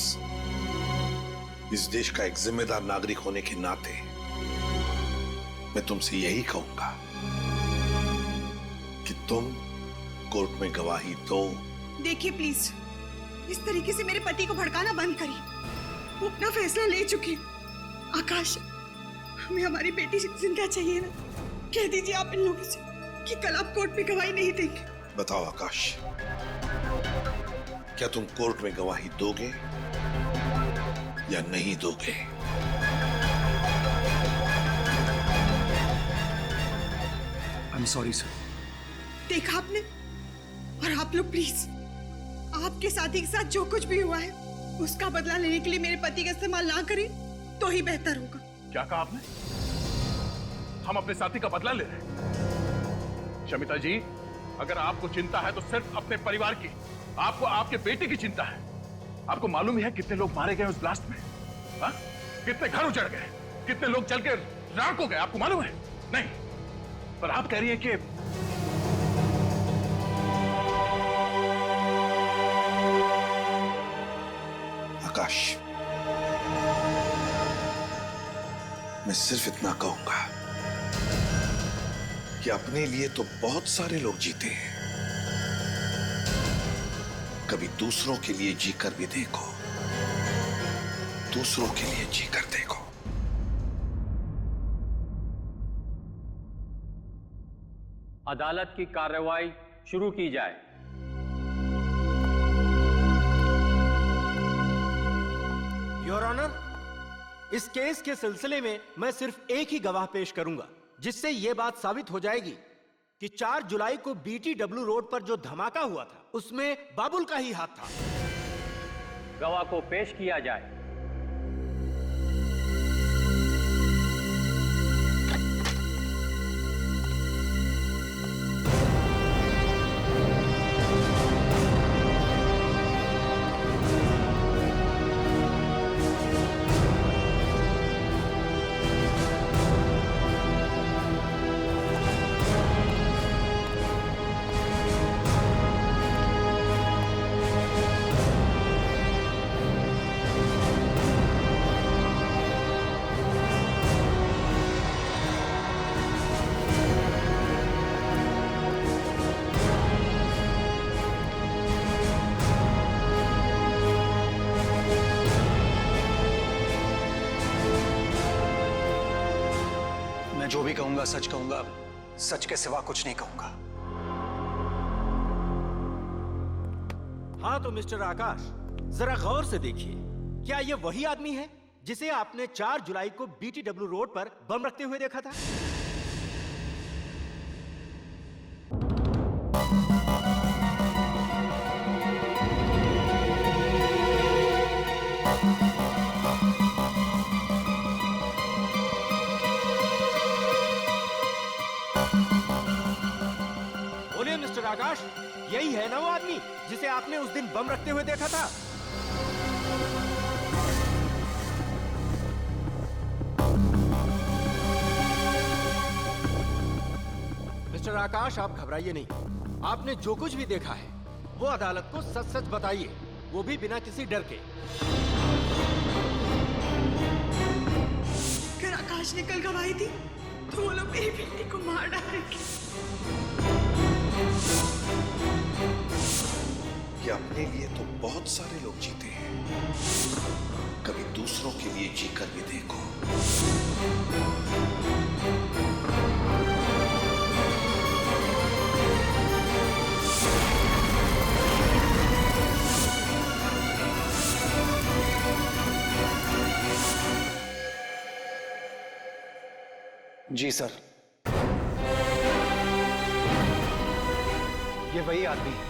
Speaker 1: इस देश का एक जिम्मेदार नागरिक होने के नाते मैं तुमसे यही कहूंगा कि तुम कोर्ट में गवाही दो।
Speaker 2: देखिए प्लीज, इस तरीके से मेरे पति को भड़काना बंद करिए। वो अपना फैसला ले चुके। आकाश, हमें हमारी बेटी जिंदा चाहिए ना। कह दीजिए आप इन लोगों से कि कल आप कोर्ट में गवाही नहीं देंगे।
Speaker 1: बताओ आकाश, क्या तुम कोर्ट में गवाही दोगे या नहीं दोगे?
Speaker 15: I am sorry sir.
Speaker 2: देखा आपने? और आप लोग प्लीज, आपके साथी के साथ जो कुछ भी हुआ है उसका बदला लेने के लिए मेरे पति का इस्तेमाल ना करें तो ही बेहतर होगा।
Speaker 8: क्या कहा आपने? हम अपने साथी का बदला ले रहे हैं? शमिता जी, अगर आपको चिंता है तो सिर्फ अपने परिवार की, आपको आपके बेटे की चिंता है। आपको मालूम ही है कितने लोग मारे गए उस ब्लास्ट में? हा? कितने घर उजड़ गए, कितने लोग जल के राख हो गए, आपको मालूम है? नहीं, पर आप कह रही हैं कि
Speaker 1: आकाश, मैं सिर्फ इतना कहूंगा कि अपने लिए तो बहुत सारे लोग जीते हैं, कभी दूसरों के लिए जीकर भी देखो, दूसरों के लिए जीकर देखो।
Speaker 16: अदालत की कार्रवाई शुरू की जाए।
Speaker 17: योर ऑनर, इस केस के सिलसिले में मैं सिर्फ एक ही गवाह पेश करूंगा, जिससे यह बात साबित हो जाएगी कि 4 जुलाई को BTW रोड पर जो धमाका हुआ था उसमें बाबुल का ही हाथ था।
Speaker 16: गवाह को पेश किया जाए।
Speaker 15: जो भी कहूंगा सच कहूंगा, सच के सिवा कुछ नहीं कहूंगा।
Speaker 17: हाँ तो मिस्टर आकाश, जरा गौर से देखिए, क्या ये वही आदमी है जिसे आपने 4 जुलाई को BTW रोड पर बम रखते हुए देखा था? मिस्टर आकाश, यही है ना वो आदमी जिसे आपने उस दिन बम रखते हुए देखा था? मिस्टर आकाश, आप घबराइए नहीं। आपने जो कुछ भी देखा है वो अदालत को सच सच बताइए, वो भी बिना किसी डर के।
Speaker 2: अगर आकाश ने कल गवाही दी तो वो लोग मेरी बेटी को मार डालेंगे।
Speaker 1: कि अपने लिए तो बहुत सारे लोग जीते हैं, कभी दूसरों के लिए जीकर भी देखो।
Speaker 15: जी सर, ये वही आदमी है।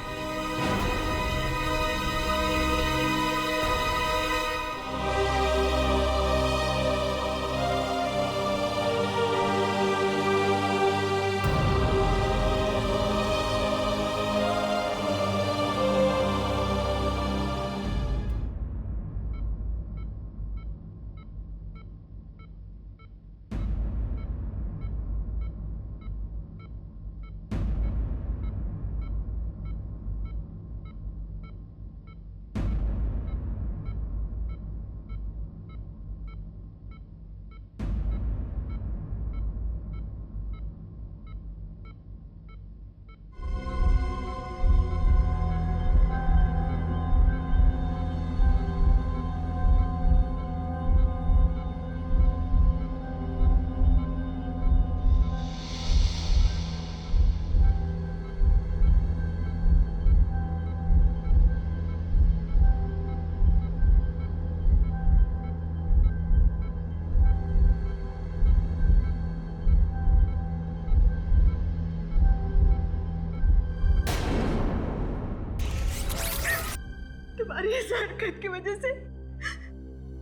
Speaker 2: तुम्हारी इस हरकत की वजह से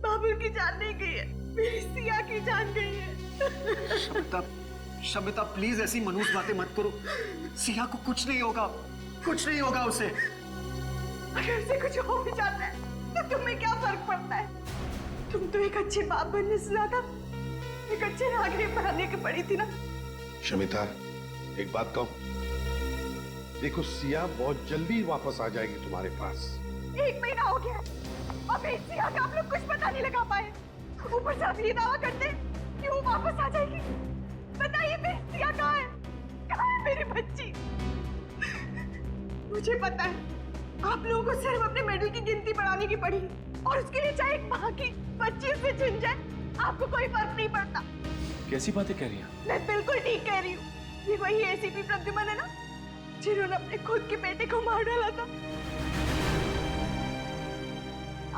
Speaker 2: बाबुल की जान नहीं गई है, मेरी सिया की जान गई है।
Speaker 15: शमिता, शमिता प्लीज ऐसी मनहूस बातें मत करो। सिया को कुछ नहीं होगा, कुछ नहीं होगा उसे।
Speaker 2: अगर उसे कुछ हो भी जाता है तो तुम्हें क्या फर्क पड़ता है? तुम तो एक अच्छे बाप बनने से ज्यादा एक अच्छे नागरिक बनाने की पड़ी थी ना।
Speaker 1: शमिता, एक बात कहूं, देखो सिया बहुत जल्दी वापस आ जाएगी तुम्हारे पास।
Speaker 2: 1 महीना हो गया अभी सिया का आप लोग कुछ पता नहीं लगा पाए, ऊपर से आप ये दावा करते हैं कि वो वापस आ जाएगी। बताइए मेरी सिया कहाँ है? कहाँ है मेरी बच्ची? मुझे पता है आप लोगों को सिर्फ अपने मेडल की गिनती बढ़ाने की पड़ी और उसके लिए चाहे एक माँ की बच्ची से छिन जाए आपको कोई फर्क नहीं पड़ता।
Speaker 9: कैसी बातें कह रही हैं?
Speaker 2: मैं बिल्कुल ठीक कह रही हूँ। ये वही एसीपी प्रद्युमन है ना जिन्होंने अपने खुद के बेटे को मार डाला था।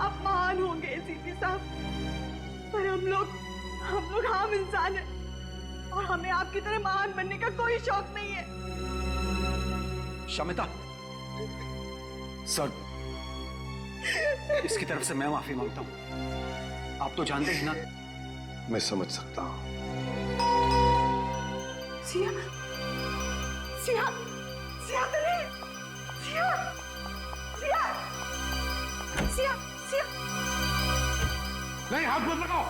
Speaker 2: आप महान होंगे एसीपी साहब, पर हम लोग आम इंसान हैं और हमें आपकी तरह महान बनने का कोई शौक नहीं है।
Speaker 15: शमिता, सर, इसकी तरफ से मैं माफी मांगता हूं। आप तो जानते हैं ना।
Speaker 1: मैं समझ सकता हूं।
Speaker 2: सिया, सिया, सिया तो नहीं, सिया, सिया, सिया, सिया।
Speaker 1: नहीं, हाथ मत लगाओ।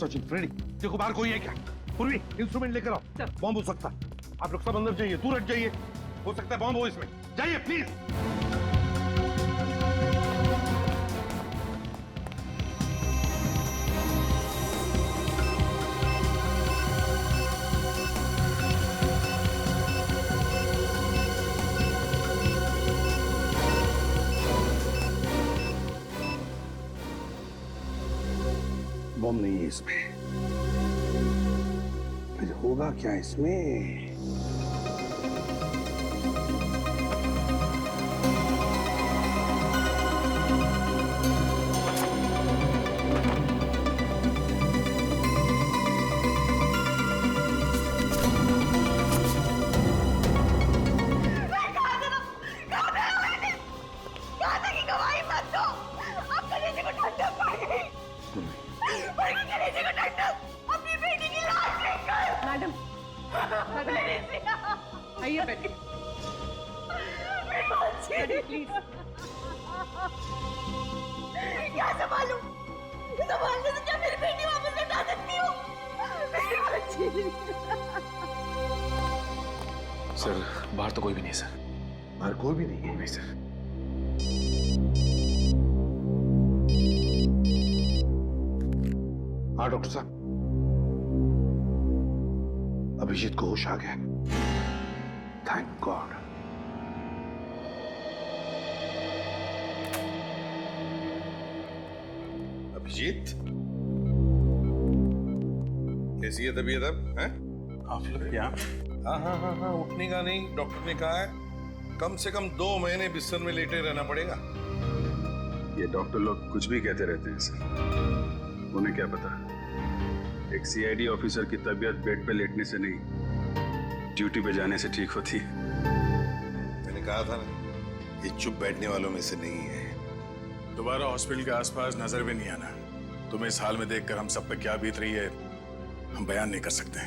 Speaker 1: सचिन, फ्रेडी, देखो बाहर कोई है क्या? पूर्वी, इंस्ट्रूमेंट लेकर आओ। बॉम्ब हो सकता है। आप लोग सब अंदर जाइए, दूर हट जाइए। हो सकता है बॉम्ब हो इसमें। जाइए प्लीज। बॉम्ब नहीं है इसमें। फिर होगा क्या इसमें?
Speaker 2: आइए बैठिए। प्लीज। क्या संभालूं? संभालने से क्या मेरी बेटी वापस लौटा सकती हूँ? मेरी बच्ची।
Speaker 4: सर, बाहर तो कोई भी नहीं है सर।
Speaker 1: बाहर कोई भी नहीं है?
Speaker 4: नहीं सर।
Speaker 1: हाँ डॉक्टर साहब, अभिजीत को होश आ गया। Thank God.
Speaker 18: अभिजीत, कैसी है तबीयत अब? हैं?
Speaker 3: आप लोग यहाँ?
Speaker 18: हाँ, उठने का नहीं। डॉक्टर ने कहा है कम से कम 2 महीने बिस्तर में लेटे रहना पड़ेगा।
Speaker 3: ये डॉक्टर लोग कुछ भी कहते रहते हैं सर। उन्हें क्या पता, एक सीआईडी ऑफिसर की तबीयत बेड पे लेटने से नहीं, ड्यूटी पे जाने से ठीक होती है।
Speaker 18: मैंने कहा था ना, ये चुप बैठने वालों में से नहीं है।
Speaker 3: दोबारा हॉस्पिटल के आसपास नजर भी नहीं आना। तुम्हें इस हाल में देखकर हम सब पे क्या बीत रही है, हम बयान नहीं कर सकते।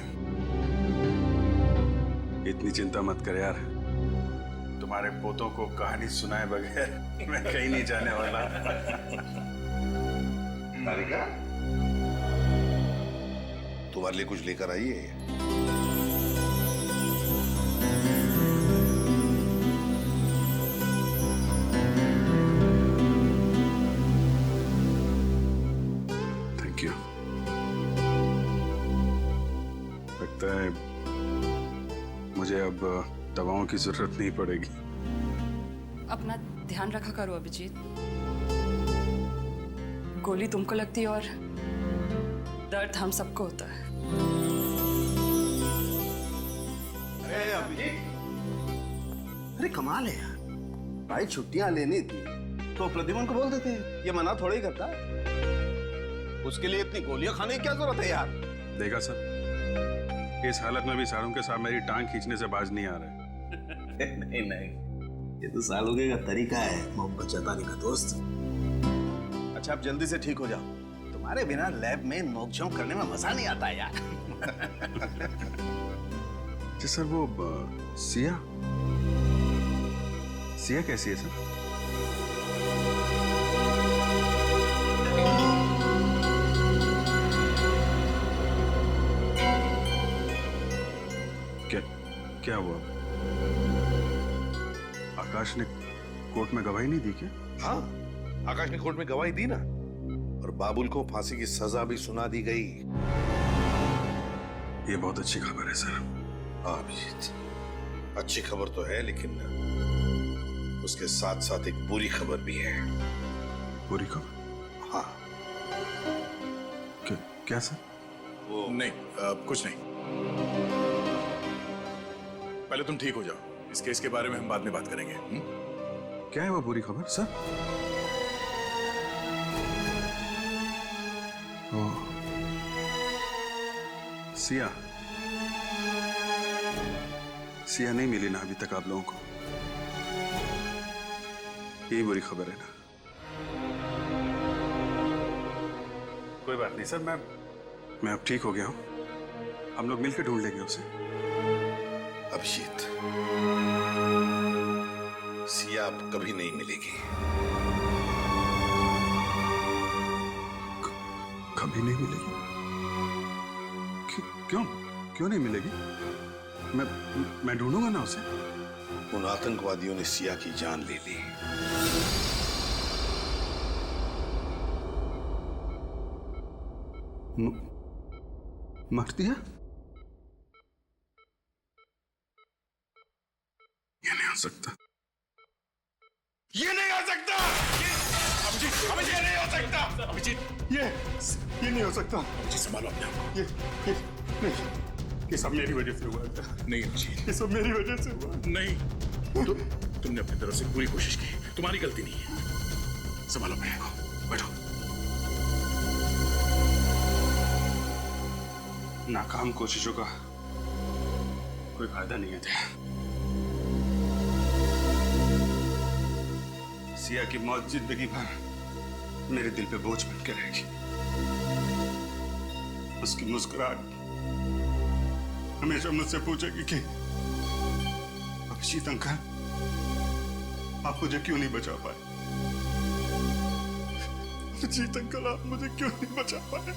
Speaker 3: इतनी चिंता मत कर यार। तुम्हारे पोतों को कहानी सुनाए बगैर मैं कहीं नहीं जाने वाला।
Speaker 18: तारिका, तुम्हारे लिए कुछ लेकर आई है?
Speaker 3: Thank you. लगता है मुझे अब दवाओं की जरूरत नहीं पड़ेगी।
Speaker 13: अपना ध्यान रखा करो अभिजीत। गोली तुमको लगती है और दर्द हम सबको होता है।
Speaker 5: अरे अभिजीत, अरे कमाल है यार। भाई छुट्टियां लेनी थी तो प्रद्युमन को बोल देते हैं, ये मना थोड़ा ही करता है। उसके लिए इतनी गोलियां खाने की क्या जरूरत है यार?
Speaker 3: देखा सर, इस हालत में भी सारों के साथ मेरी टांग खींचने से बाज नहीं आ रहा है।
Speaker 5: नहीं, ये तो सालोगे का तरीका है मोहब्बत जताने का दोस्त। अच्छा, अब जल्दी से ठीक हो जाओ। तुम्हारे बिना लैब में नोकझोंक करने में मजा नहीं आता यार।
Speaker 3: जी सर, वो सिया कैसी है सर? क्या हुआ? आकाश ने कोर्ट में गवाही नहीं दी क्या?
Speaker 1: हाँ, आकाश ने कोर्ट में गवाही दी ना, और बाबुल को फांसी की सजा भी सुना दी गई।
Speaker 3: ये बहुत अच्छी खबर है सर।
Speaker 18: हाँ अभिजीत, अच्छी खबर तो है, लेकिन उसके साथ साथ एक बुरी खबर भी है।
Speaker 3: बुरी खबर?
Speaker 18: हाँ।
Speaker 3: क्या सर? वो नहीं, कुछ नहीं। पहले तुम ठीक हो जाओ, इस केस के बारे में हम बाद में बात करेंगे। क्या है वो बुरी खबर सर?
Speaker 19: सिया सिया नहीं मिली ना अभी तक आप लोगों को? यही बुरी खबर है ना? कोई बात नहीं सर, मैं अब ठीक हो गया हूं। हम लोग मिलकर ढूंढ लेंगे उसे।
Speaker 18: अभिजीत, सिया अब कभी नहीं मिलेगी।
Speaker 19: कभी नहीं मिलेगी? क्यों क्यों नहीं मिलेगी? मैं ढूंढूंगा ना उसे।
Speaker 18: उन आतंकवादियों ने सिया की जान ले ली।
Speaker 19: मार दिया? ये नहीं हो सकता, ये नहीं हो सकता। अभिजीत, अभिजीत, ये नहीं हो सकता। अभिजीत, ये नहीं हो सकता। अभिजीत, संभालो अपने आप को। ये नहीं, ये सब मेरी वजह से हुआ है।
Speaker 18: नहीं अभिजीत,
Speaker 19: ये सब मेरी वजह से हुआ।
Speaker 18: नहीं, तुमने अपनी तरफ से पूरी कोशिश की, तुम्हारी गलती नहीं है। संभालो अपने आप को, बैठो।
Speaker 19: नाकाम कोशिशों का कोई फायदा नहीं है। सिया की मौत जिंदगी भर मेरे दिल पे बोझ बन के रहेगी। उसकी मुस्कुराहट हमेशा मुझसे पूछेगी कि अभिजीत अंकल, आप मुझे क्यों नहीं बचा पाए? अभिजीत अंकल, आप मुझे क्यों नहीं बचा पाए?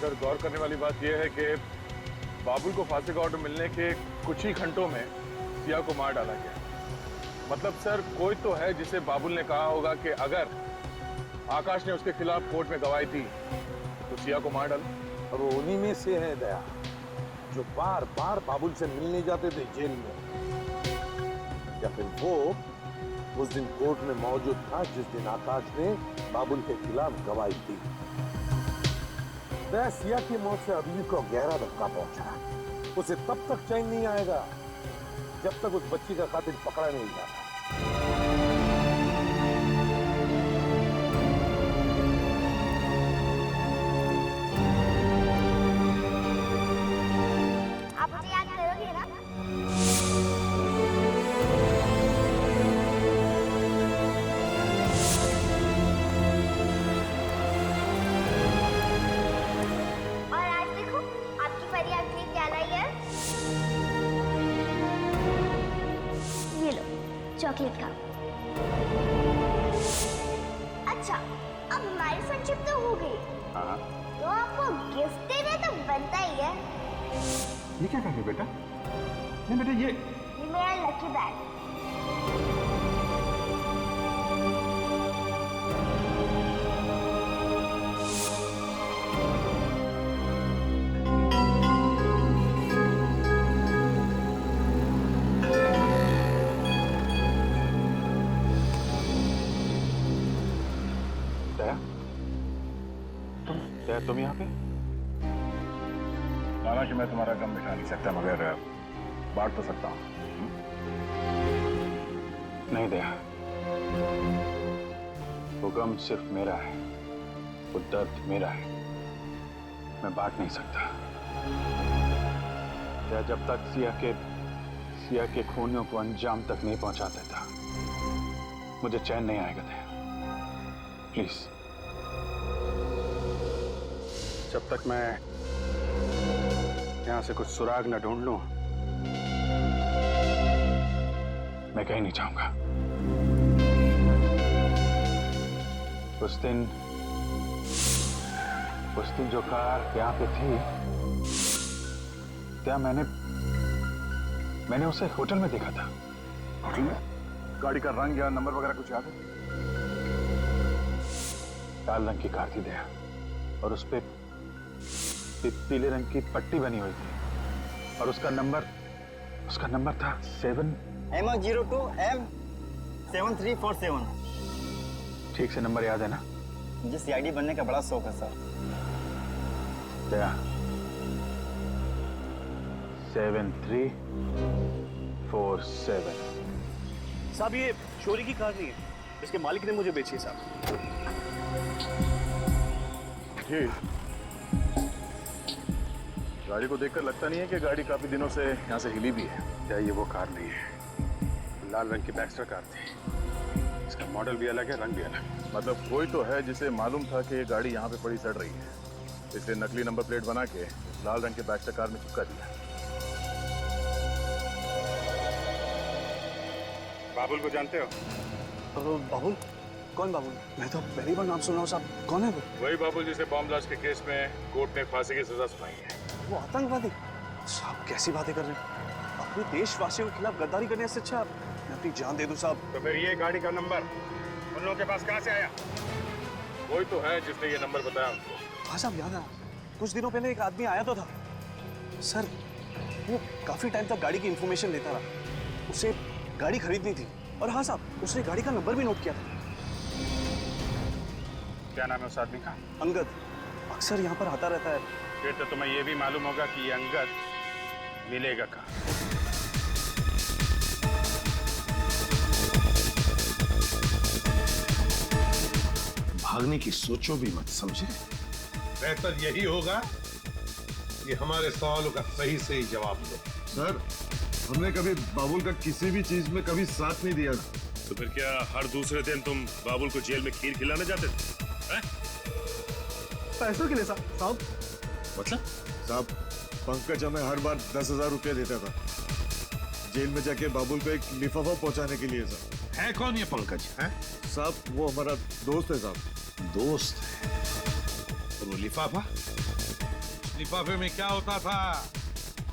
Speaker 3: सर, गौर करने वाली बात यह है कि बाबुल को फांसी का ऑर्डर मिलने के कुछ ही घंटों में सिया को मार डाला गया। मतलब सर, कोई तो है जिसे बाबुल ने कहा होगा कि अगर आकाश ने उसके खिलाफ कोर्ट में गवाही दी तो सिया को मार डालो।
Speaker 1: और वो उन्हीं में से है दया, जो बार बार बाबुल से मिलने जाते थे जेल में, या फिर वो उस दिन कोर्ट में मौजूद था जिस दिन आकाश ने बाबुल के खिलाफ गवाही दी। दया, सिया की मौत से अभिजीत को गहरा धक्का पहुंचा। उसे तब तक चैन नहीं आएगा जब तक उस बच्ची का कातिल पकड़ा नहीं जाता।
Speaker 12: आप मुझे याद करोगे ना? और आज देखो, आपकी फरियाद ने क्या लाई है? ये लो, चॉकलेट खाओ। अच्छा, अब हमारी फ्रेंडशिप तो हो गई, तो आपको गिफ्ट देना तो बनता ही है।
Speaker 19: ये क्या कर रहे हो बेटा? नहीं बेटा, ये
Speaker 12: मेरा लकी बैग।
Speaker 3: तुम यहाँ पे? माना कि मैं तुम्हारा गम मिटा नहीं सकता, मगर बांट तो सकता हूँ। नहीं दया, वो गम सिर्फ मेरा है, वो दर्द मेरा है, मैं बांट नहीं सकता। दया, जब तक सिया के खूनियों को अंजाम तक नहीं पहुंचा देता, मुझे चैन नहीं आएगा। दया, प्लीज। जब तक मैं यहां से कुछ सुराग न ढूंढ लूं, मैं कहीं नहीं जाऊंगा। उस दिन जो कार यहाँ पे थी, क्या मैंने उसे होटल में देखा था। होटल में? गाड़ी का रंग या नंबर वगैरह कुछ याद है? लाल रंग की कार थी दया, और उस पे पीले रंग की पट्टी बनी हुई थी, और उसका नंबर था 7
Speaker 10: M02 M7347।
Speaker 3: ठीक से नंबर याद है ना?
Speaker 10: मुझे सीआईडी बनने का बड़ा शौक है सर।
Speaker 3: क्या? 7347।
Speaker 10: साहब, ये चोरी की कार नहीं है।
Speaker 15: इसके मालिक ने मुझे बेची है साहब।
Speaker 3: जी, गाड़ी को देखकर लगता नहीं है कि गाड़ी काफी दिनों से यहाँ से हिली भी है। क्या ये वो कार नहीं है? लाल रंग की बैक्स्टर कार थी। इसका मॉडल भी अलग है, रंग भी अलग। मतलब कोई तो है जिसे मालूम था कि ये गाड़ी यहाँ पे पड़ी सड़ रही है, इसलिए नकली नंबर प्लेट बना के लाल रंग के बैक्स्टर कार में चिपका दिया। बाबुल को जानते हो?
Speaker 15: बाबुल? कौन बाबुल? मैं तो पहली बार नाम सुन रहा हूँ साहब। कौन है वो?
Speaker 3: वही बाबुल जिसे बॉम्ब ब्लास्ट के केस में कोर्ट ने फांसी की सजा सुनाई है।
Speaker 15: वो आतंकवादी? साहब कैसी बातें कर रहे हैं? अपने देशवासियों के खिलाफ गद्दारी करने से अच्छा मैं अपनी जान दे दूं साहब।
Speaker 3: तो फिर ये गाड़ी का नंबर उन लोगों के पास कहाँ से आया? वही तो है जिसने ये नंबर बताया उनको।
Speaker 15: हाँ साहब, याद है। कुछ दिनों पहले एक आदमी आया तो था सर। वो काफी टाइम तक गाड़ी की इंफॉर्मेशन लेता रहा। उसे गाड़ी खरीदनी थी और हाँ साहब, उसने गाड़ी का नंबर भी नोट किया था।
Speaker 3: क्या नाम है उस आदमी का?
Speaker 15: अंगद। अक्सर यहाँ पर आता रहता है।
Speaker 3: फिर तो तुम्हें ये भी मालूम होगा कि ये अंगद मिलेगा कहाँ।
Speaker 18: भागने की सोचो भी मत, समझे?
Speaker 1: बेहतर यही होगा कि हमारे सवालों का सही सही जवाब दो।
Speaker 19: सर, हमने कभी बाबुल का किसी भी चीज में कभी साथ नहीं दिया।
Speaker 8: तो फिर क्या हर दूसरे दिन तुम बाबुल को जेल में खीर खिलाने जाते थे?
Speaker 15: पैसों के लिए साहब।
Speaker 8: मतलब?
Speaker 19: साहब, पंकज हमें हर बार 10,000 रुपया देता था जेल में जाके बाबुल को एक लिफाफा पहुंचाने के लिए। साहब
Speaker 1: है कौन ये पंकज? है
Speaker 19: साहब, वो हमारा दोस्त है साहब।
Speaker 1: दोस्त है? और वो लिफाफा? लिफाफे में क्या होता था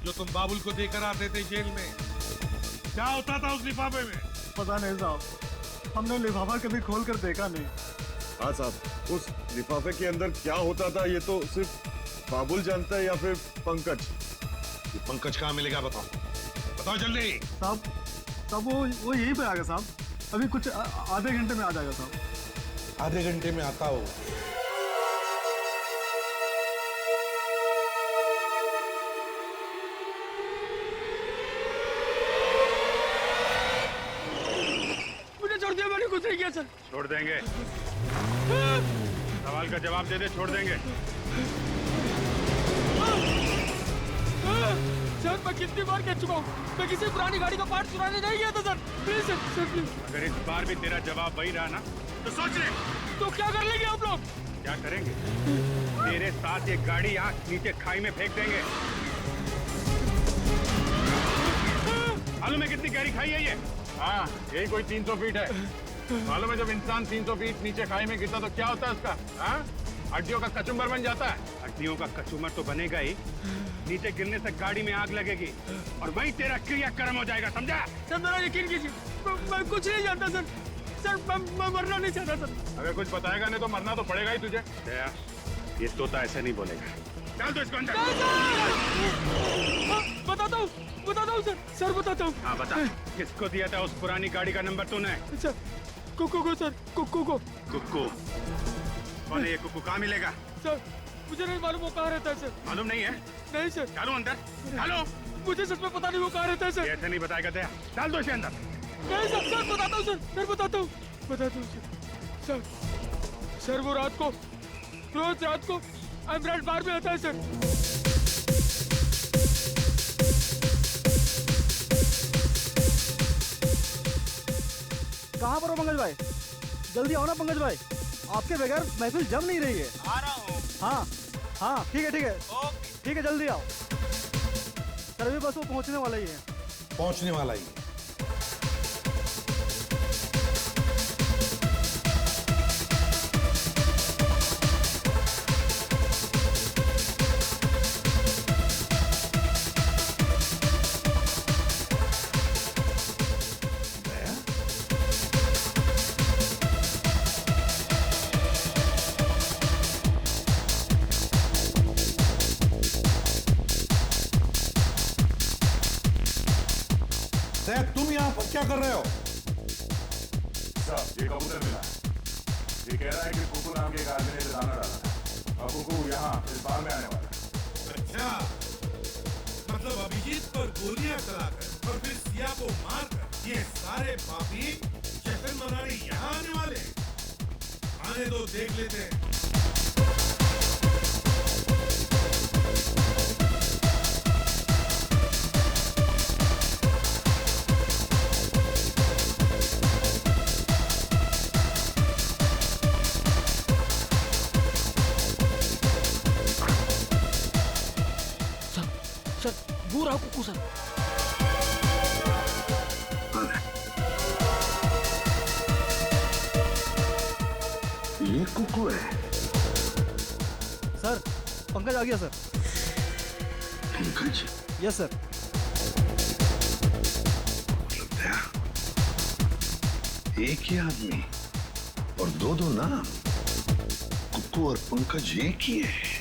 Speaker 1: जो तुम बाबुल को देकर आते थे जेल में? क्या होता था उस लिफाफे में?
Speaker 15: पता नहीं साहब, हमने लिफाफा कभी खोल कर देखा नहीं।
Speaker 19: हाँ साहब, उस लिफाफे के अंदर क्या होता था ये तो सिर्फ बाबुल जानता है या फिर पंकज।
Speaker 1: ये पंकज कहाँ मिलेगा? बताओ बताओ जल्दी।
Speaker 15: साहब वो यहीं पे आ गया साहब। अभी कुछ आधे घंटे में आ जाएगा साहब।
Speaker 1: आधे घंटे में आता हो?
Speaker 10: मुझे छोड़ दिया, मैंने कुछ नहीं किया सर।
Speaker 3: छोड़ देंगे? सवाल का जवाब दे दे, छोड़ देंगे।
Speaker 10: सर, मैं कितनी बार कह चुका हूँ, मैं किसी पुरानी गाड़ी का पार्ट चुराने नहीं गया था सर। Please sir, please.
Speaker 3: अगर इस बार भी तेरा जवाब वही रहा ना तो सोच ले।
Speaker 10: तो क्या कर लेंगे आप लोग?
Speaker 3: क्या करेंगे? तेरे साथ ये गाड़ी यहाँ नीचे खाई में फेंक देंगे। मालूम है कितनी गहरी खाई है ये? हाँ, यही कोई 300 फीट है। मालूम है जब इंसान 300 फीट नीचे खाई में गिरता तो क्या होता है उसका? हाँ, हड्डियों का कचुम्बर बन जाता है। हड्डियों का कचुम्बर तो बनेगा ही, नीचे गिरने से गाड़ी में आग लगेगी और वही तेरा क्रियाक्रम हो जाएगा, समझा?
Speaker 10: सर मेरा यकीन कीजिए, मैं कुछ नहीं जानता सर। सर मैं मरना नहीं चाहता सर।
Speaker 3: अगर कुछ बताएगा नहीं तो मरना तो पड़ेगा ही तुझे। ये तोता ऐसे नहीं बोलेगा। चल तो इसको अंदर।
Speaker 10: बताता हूँ सर। सर बताता हूँ।
Speaker 3: हाँ बता, किसको दिया था उस पुरानी गाड़ी का नंबर तूने?
Speaker 10: सर कुक्कू को सर, कुक्कू को।
Speaker 3: कुक्कू? कौन है ये कुक्कू? कहाँ मिलेगा?
Speaker 10: सर मुझे नहीं मालूम वो कहाँ रहता है सर।
Speaker 3: मालूम नहीं है?
Speaker 10: नहीं सर।
Speaker 3: डालो अंदर, डालो।
Speaker 10: मुझे सच में पता नहीं वो कहाँ रहता है सर।
Speaker 3: ऐसे नहीं बताएगा तेरा, डाल दो इसे अंदर।
Speaker 10: नहीं सर, सर बताता हूँ सर बताता हूँ सर। सर वो रात को, रोज रात को एमराल्ड बार में आता है सर।
Speaker 15: कहाँ पर हो पंकज भाई? जल्दी आओ ना पंकज भाई, आपके बगैर महफिल जम नहीं रही है।
Speaker 10: आ रहा हूँ।
Speaker 15: हाँ ठीक है, जल्दी आओ सर। अभी बस वो पहुँचने वाला ही है।
Speaker 1: पहुंचने वाला ही? तुम यहाँ पर क्या कर रहे हो?
Speaker 3: साहब, ये कबूतर मिला है। ये कह रहा है कि कुकू नाम के एक आदमी ने दाना डाला है और कुकू यहाँ इस बार में आने वाला है।
Speaker 18: अच्छा, मतलब अभिजीत पर गोलियां चलाकर और फिर सिया को मारकर ये सारे पापी जश्न मनाने यहाँ आने वाले
Speaker 19: आने दो, देख लेते हैं।
Speaker 10: सर वो रहा कुकू सर।
Speaker 1: ये कुकू है।
Speaker 15: सर पंकज आ गया सर।
Speaker 1: पंकज?
Speaker 15: Yes sir.
Speaker 1: एक ही आदमी और दो नाम, कुकू और पंकज एक ही है।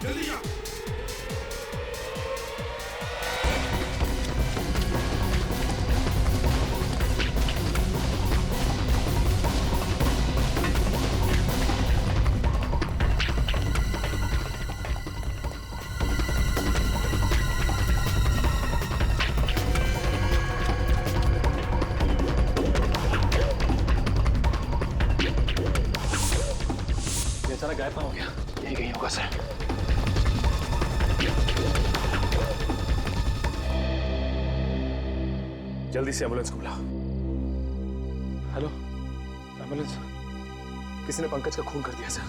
Speaker 19: जल्दी जा।
Speaker 4: बेचारा गायब हो गया, यही कहीं होगा सर। जल्दी से एम्बुलेंस को बुलाओ। Hello ambulance. किसी ने पंकज का खून कर दिया सर।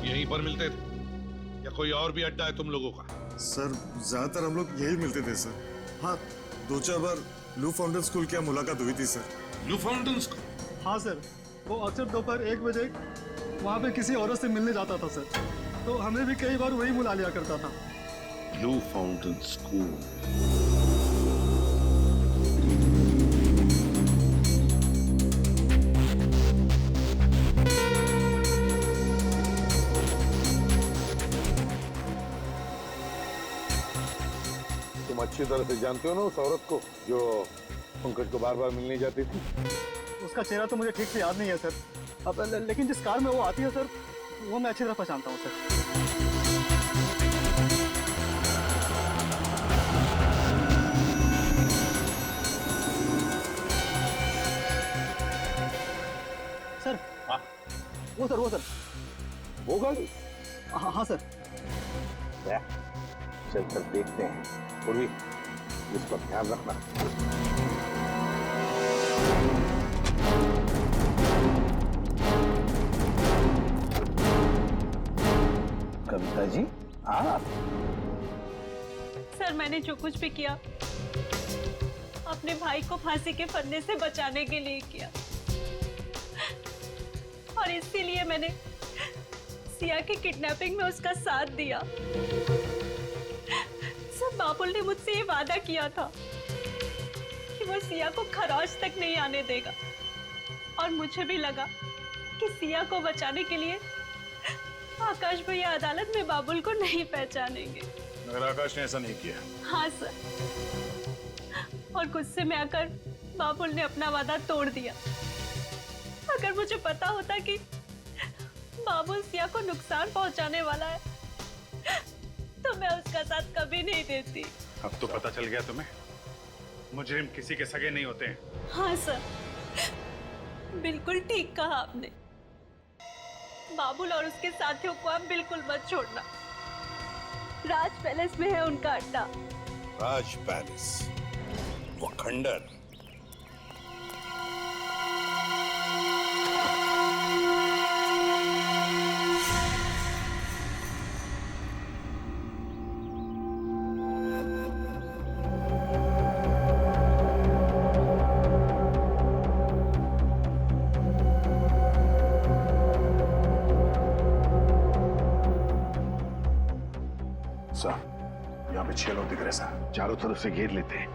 Speaker 18: यहीं पर मिलते थे या कोई और भी अड्डा है तुम लोगों का?
Speaker 8: सर ज्यादातर हम लोग यही मिलते थे सर। हाँ 2-4 बार लू फाउंटेन स्कूल की मुलाकात हुई थी सर।
Speaker 18: लू फाउंटेन स्कूल?
Speaker 15: हाँ सर, वो अक्सर दोपहर 1 बजे वहाँ पे किसी औरत से मिलने जाता था सर, तो हमें भी कई बार वही बुला लिया करता था।
Speaker 18: लू फाउंटेन स्कूल।
Speaker 1: तुम अच्छी तरह से जानते हो ना उस औरत को जो पंकज को बार बार मिलने जाती थी?
Speaker 15: उसका चेहरा तो मुझे ठीक से याद नहीं है सर, अब लेकिन जिस कार में वो आती है सर, वो मैं अच्छी तरह पहचानता हूँ सर। सर
Speaker 18: हाँ
Speaker 15: वो सर, वो सर,
Speaker 1: वो गाड़ी?
Speaker 15: हाँ हाँ सर।
Speaker 1: चल कर देखते हैं। पूर्वी इसका ध्यान रखना। कविता जी आप?
Speaker 11: सर मैंने जो कुछ भी किया अपने भाई को फांसी के फंदे से बचाने के लिए किया, और इसीलिए मैंने सिया की किडनैपिंग में उसका साथ दिया। सर बाबुल ने मुझसे ये वादा किया था कि वो सिया को खरोच तक नहीं आने देगा, और मुझे भी लगा कि सिया को बचाने के लिए आकाश भैया अदालत में बाबुल को नहीं पहचानेंगे।
Speaker 3: मगर आकाश ने ऐसा नहीं किया।
Speaker 11: हाँ सर, और गुस्से में आकर बाबुल ने अपना वादा तोड़ दिया। अगर मुझे पता होता कि बाबुल सिया को नुकसान पहुंचाने वाला है तो मैं उसका साथ कभी नहीं देती।
Speaker 3: अब तो पता चल गया तुम्हें, मुजरिम किसी के सगे नहीं होते हैं।
Speaker 11: हाँ सर, बिल्कुल ठीक कहा आपने। बाबुल और उसके साथियों को आप बिल्कुल मत छोड़ना। राज पैलेस में है उनका अड्डा।
Speaker 18: राज पैलेस, वो खंडर।
Speaker 1: यहाँ पे 6 लोग दिख रहे सर, चारों तरफ से घेर लेते हैं।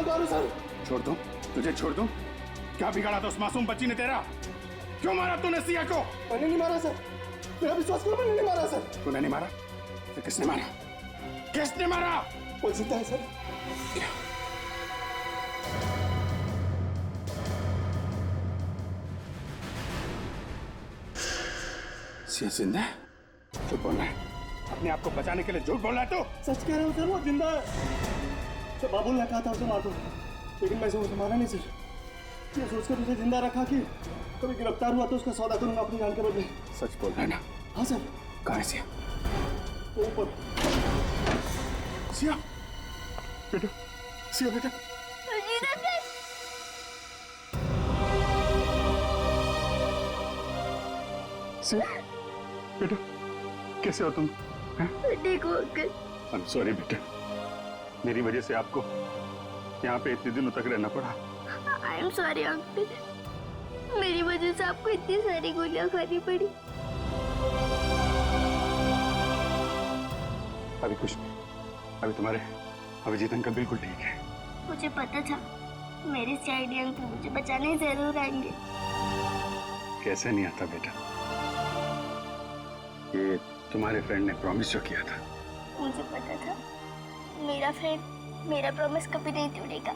Speaker 19: मारो सर। छोड़ दूं? तुझे छोड़ दूं? क्या बिगाड़ा था उस मासूम बच्ची ने तेरा? क्यों मारा तूने सिया को? मैंने नहीं मारा सर, मेरा विश्वास करो, मैंने नहीं मारा सर। तूने नहीं मारा? फिर किसने मारा? किसने मारा? वो जिंदा है सर। सिया जिंदा है? झूठ बोल रहा है, अपने आप को बचाने के लिए झूठ बोल रहा है तू? सच कह रहा हूँ सर, वो जिंदा है। तो बाबुल ने कहा था उसे मार दो, लेकिन मैं उसे मारा नहीं सर। ये सोचकर उसे जिंदा रखा कि कभी गिरफ्तार हुआ तो उसका सौदा करूंगा अपनी जान के बदले। सच बोल रहा है ना? हाँ सर। कहाँ है सिया? वो ऊपर। सिया बेटा, सिया बेटा। सिया बेटा, कैसे हो तुम?
Speaker 12: ठीक हो अंकल।
Speaker 19: I'm sorry बेटा, मेरी वजह से आपको यहाँ पे इतने दिनों तक रहना पड़ा।
Speaker 12: आई एम सॉरी अंकल, मेरी वजह से आपको इतनी सारी गोलियां खानी पड़ी।
Speaker 19: अभी कुछ नहीं, अभी तुम्हारे अभिजीत अंकल बिल्कुल ठीक है।
Speaker 12: मुझे पता था मेरे सीआईडी अंकल मुझे बचाने जरूर आएंगे।
Speaker 19: कैसे नहीं आता बेटा, ये तुम्हारे फ्रेंड ने प्रॉमिस जो किया था।
Speaker 12: मुझे पता था मेरा फ्रेंड मेरा प्रॉमिस कभी नहीं तोड़ेगा।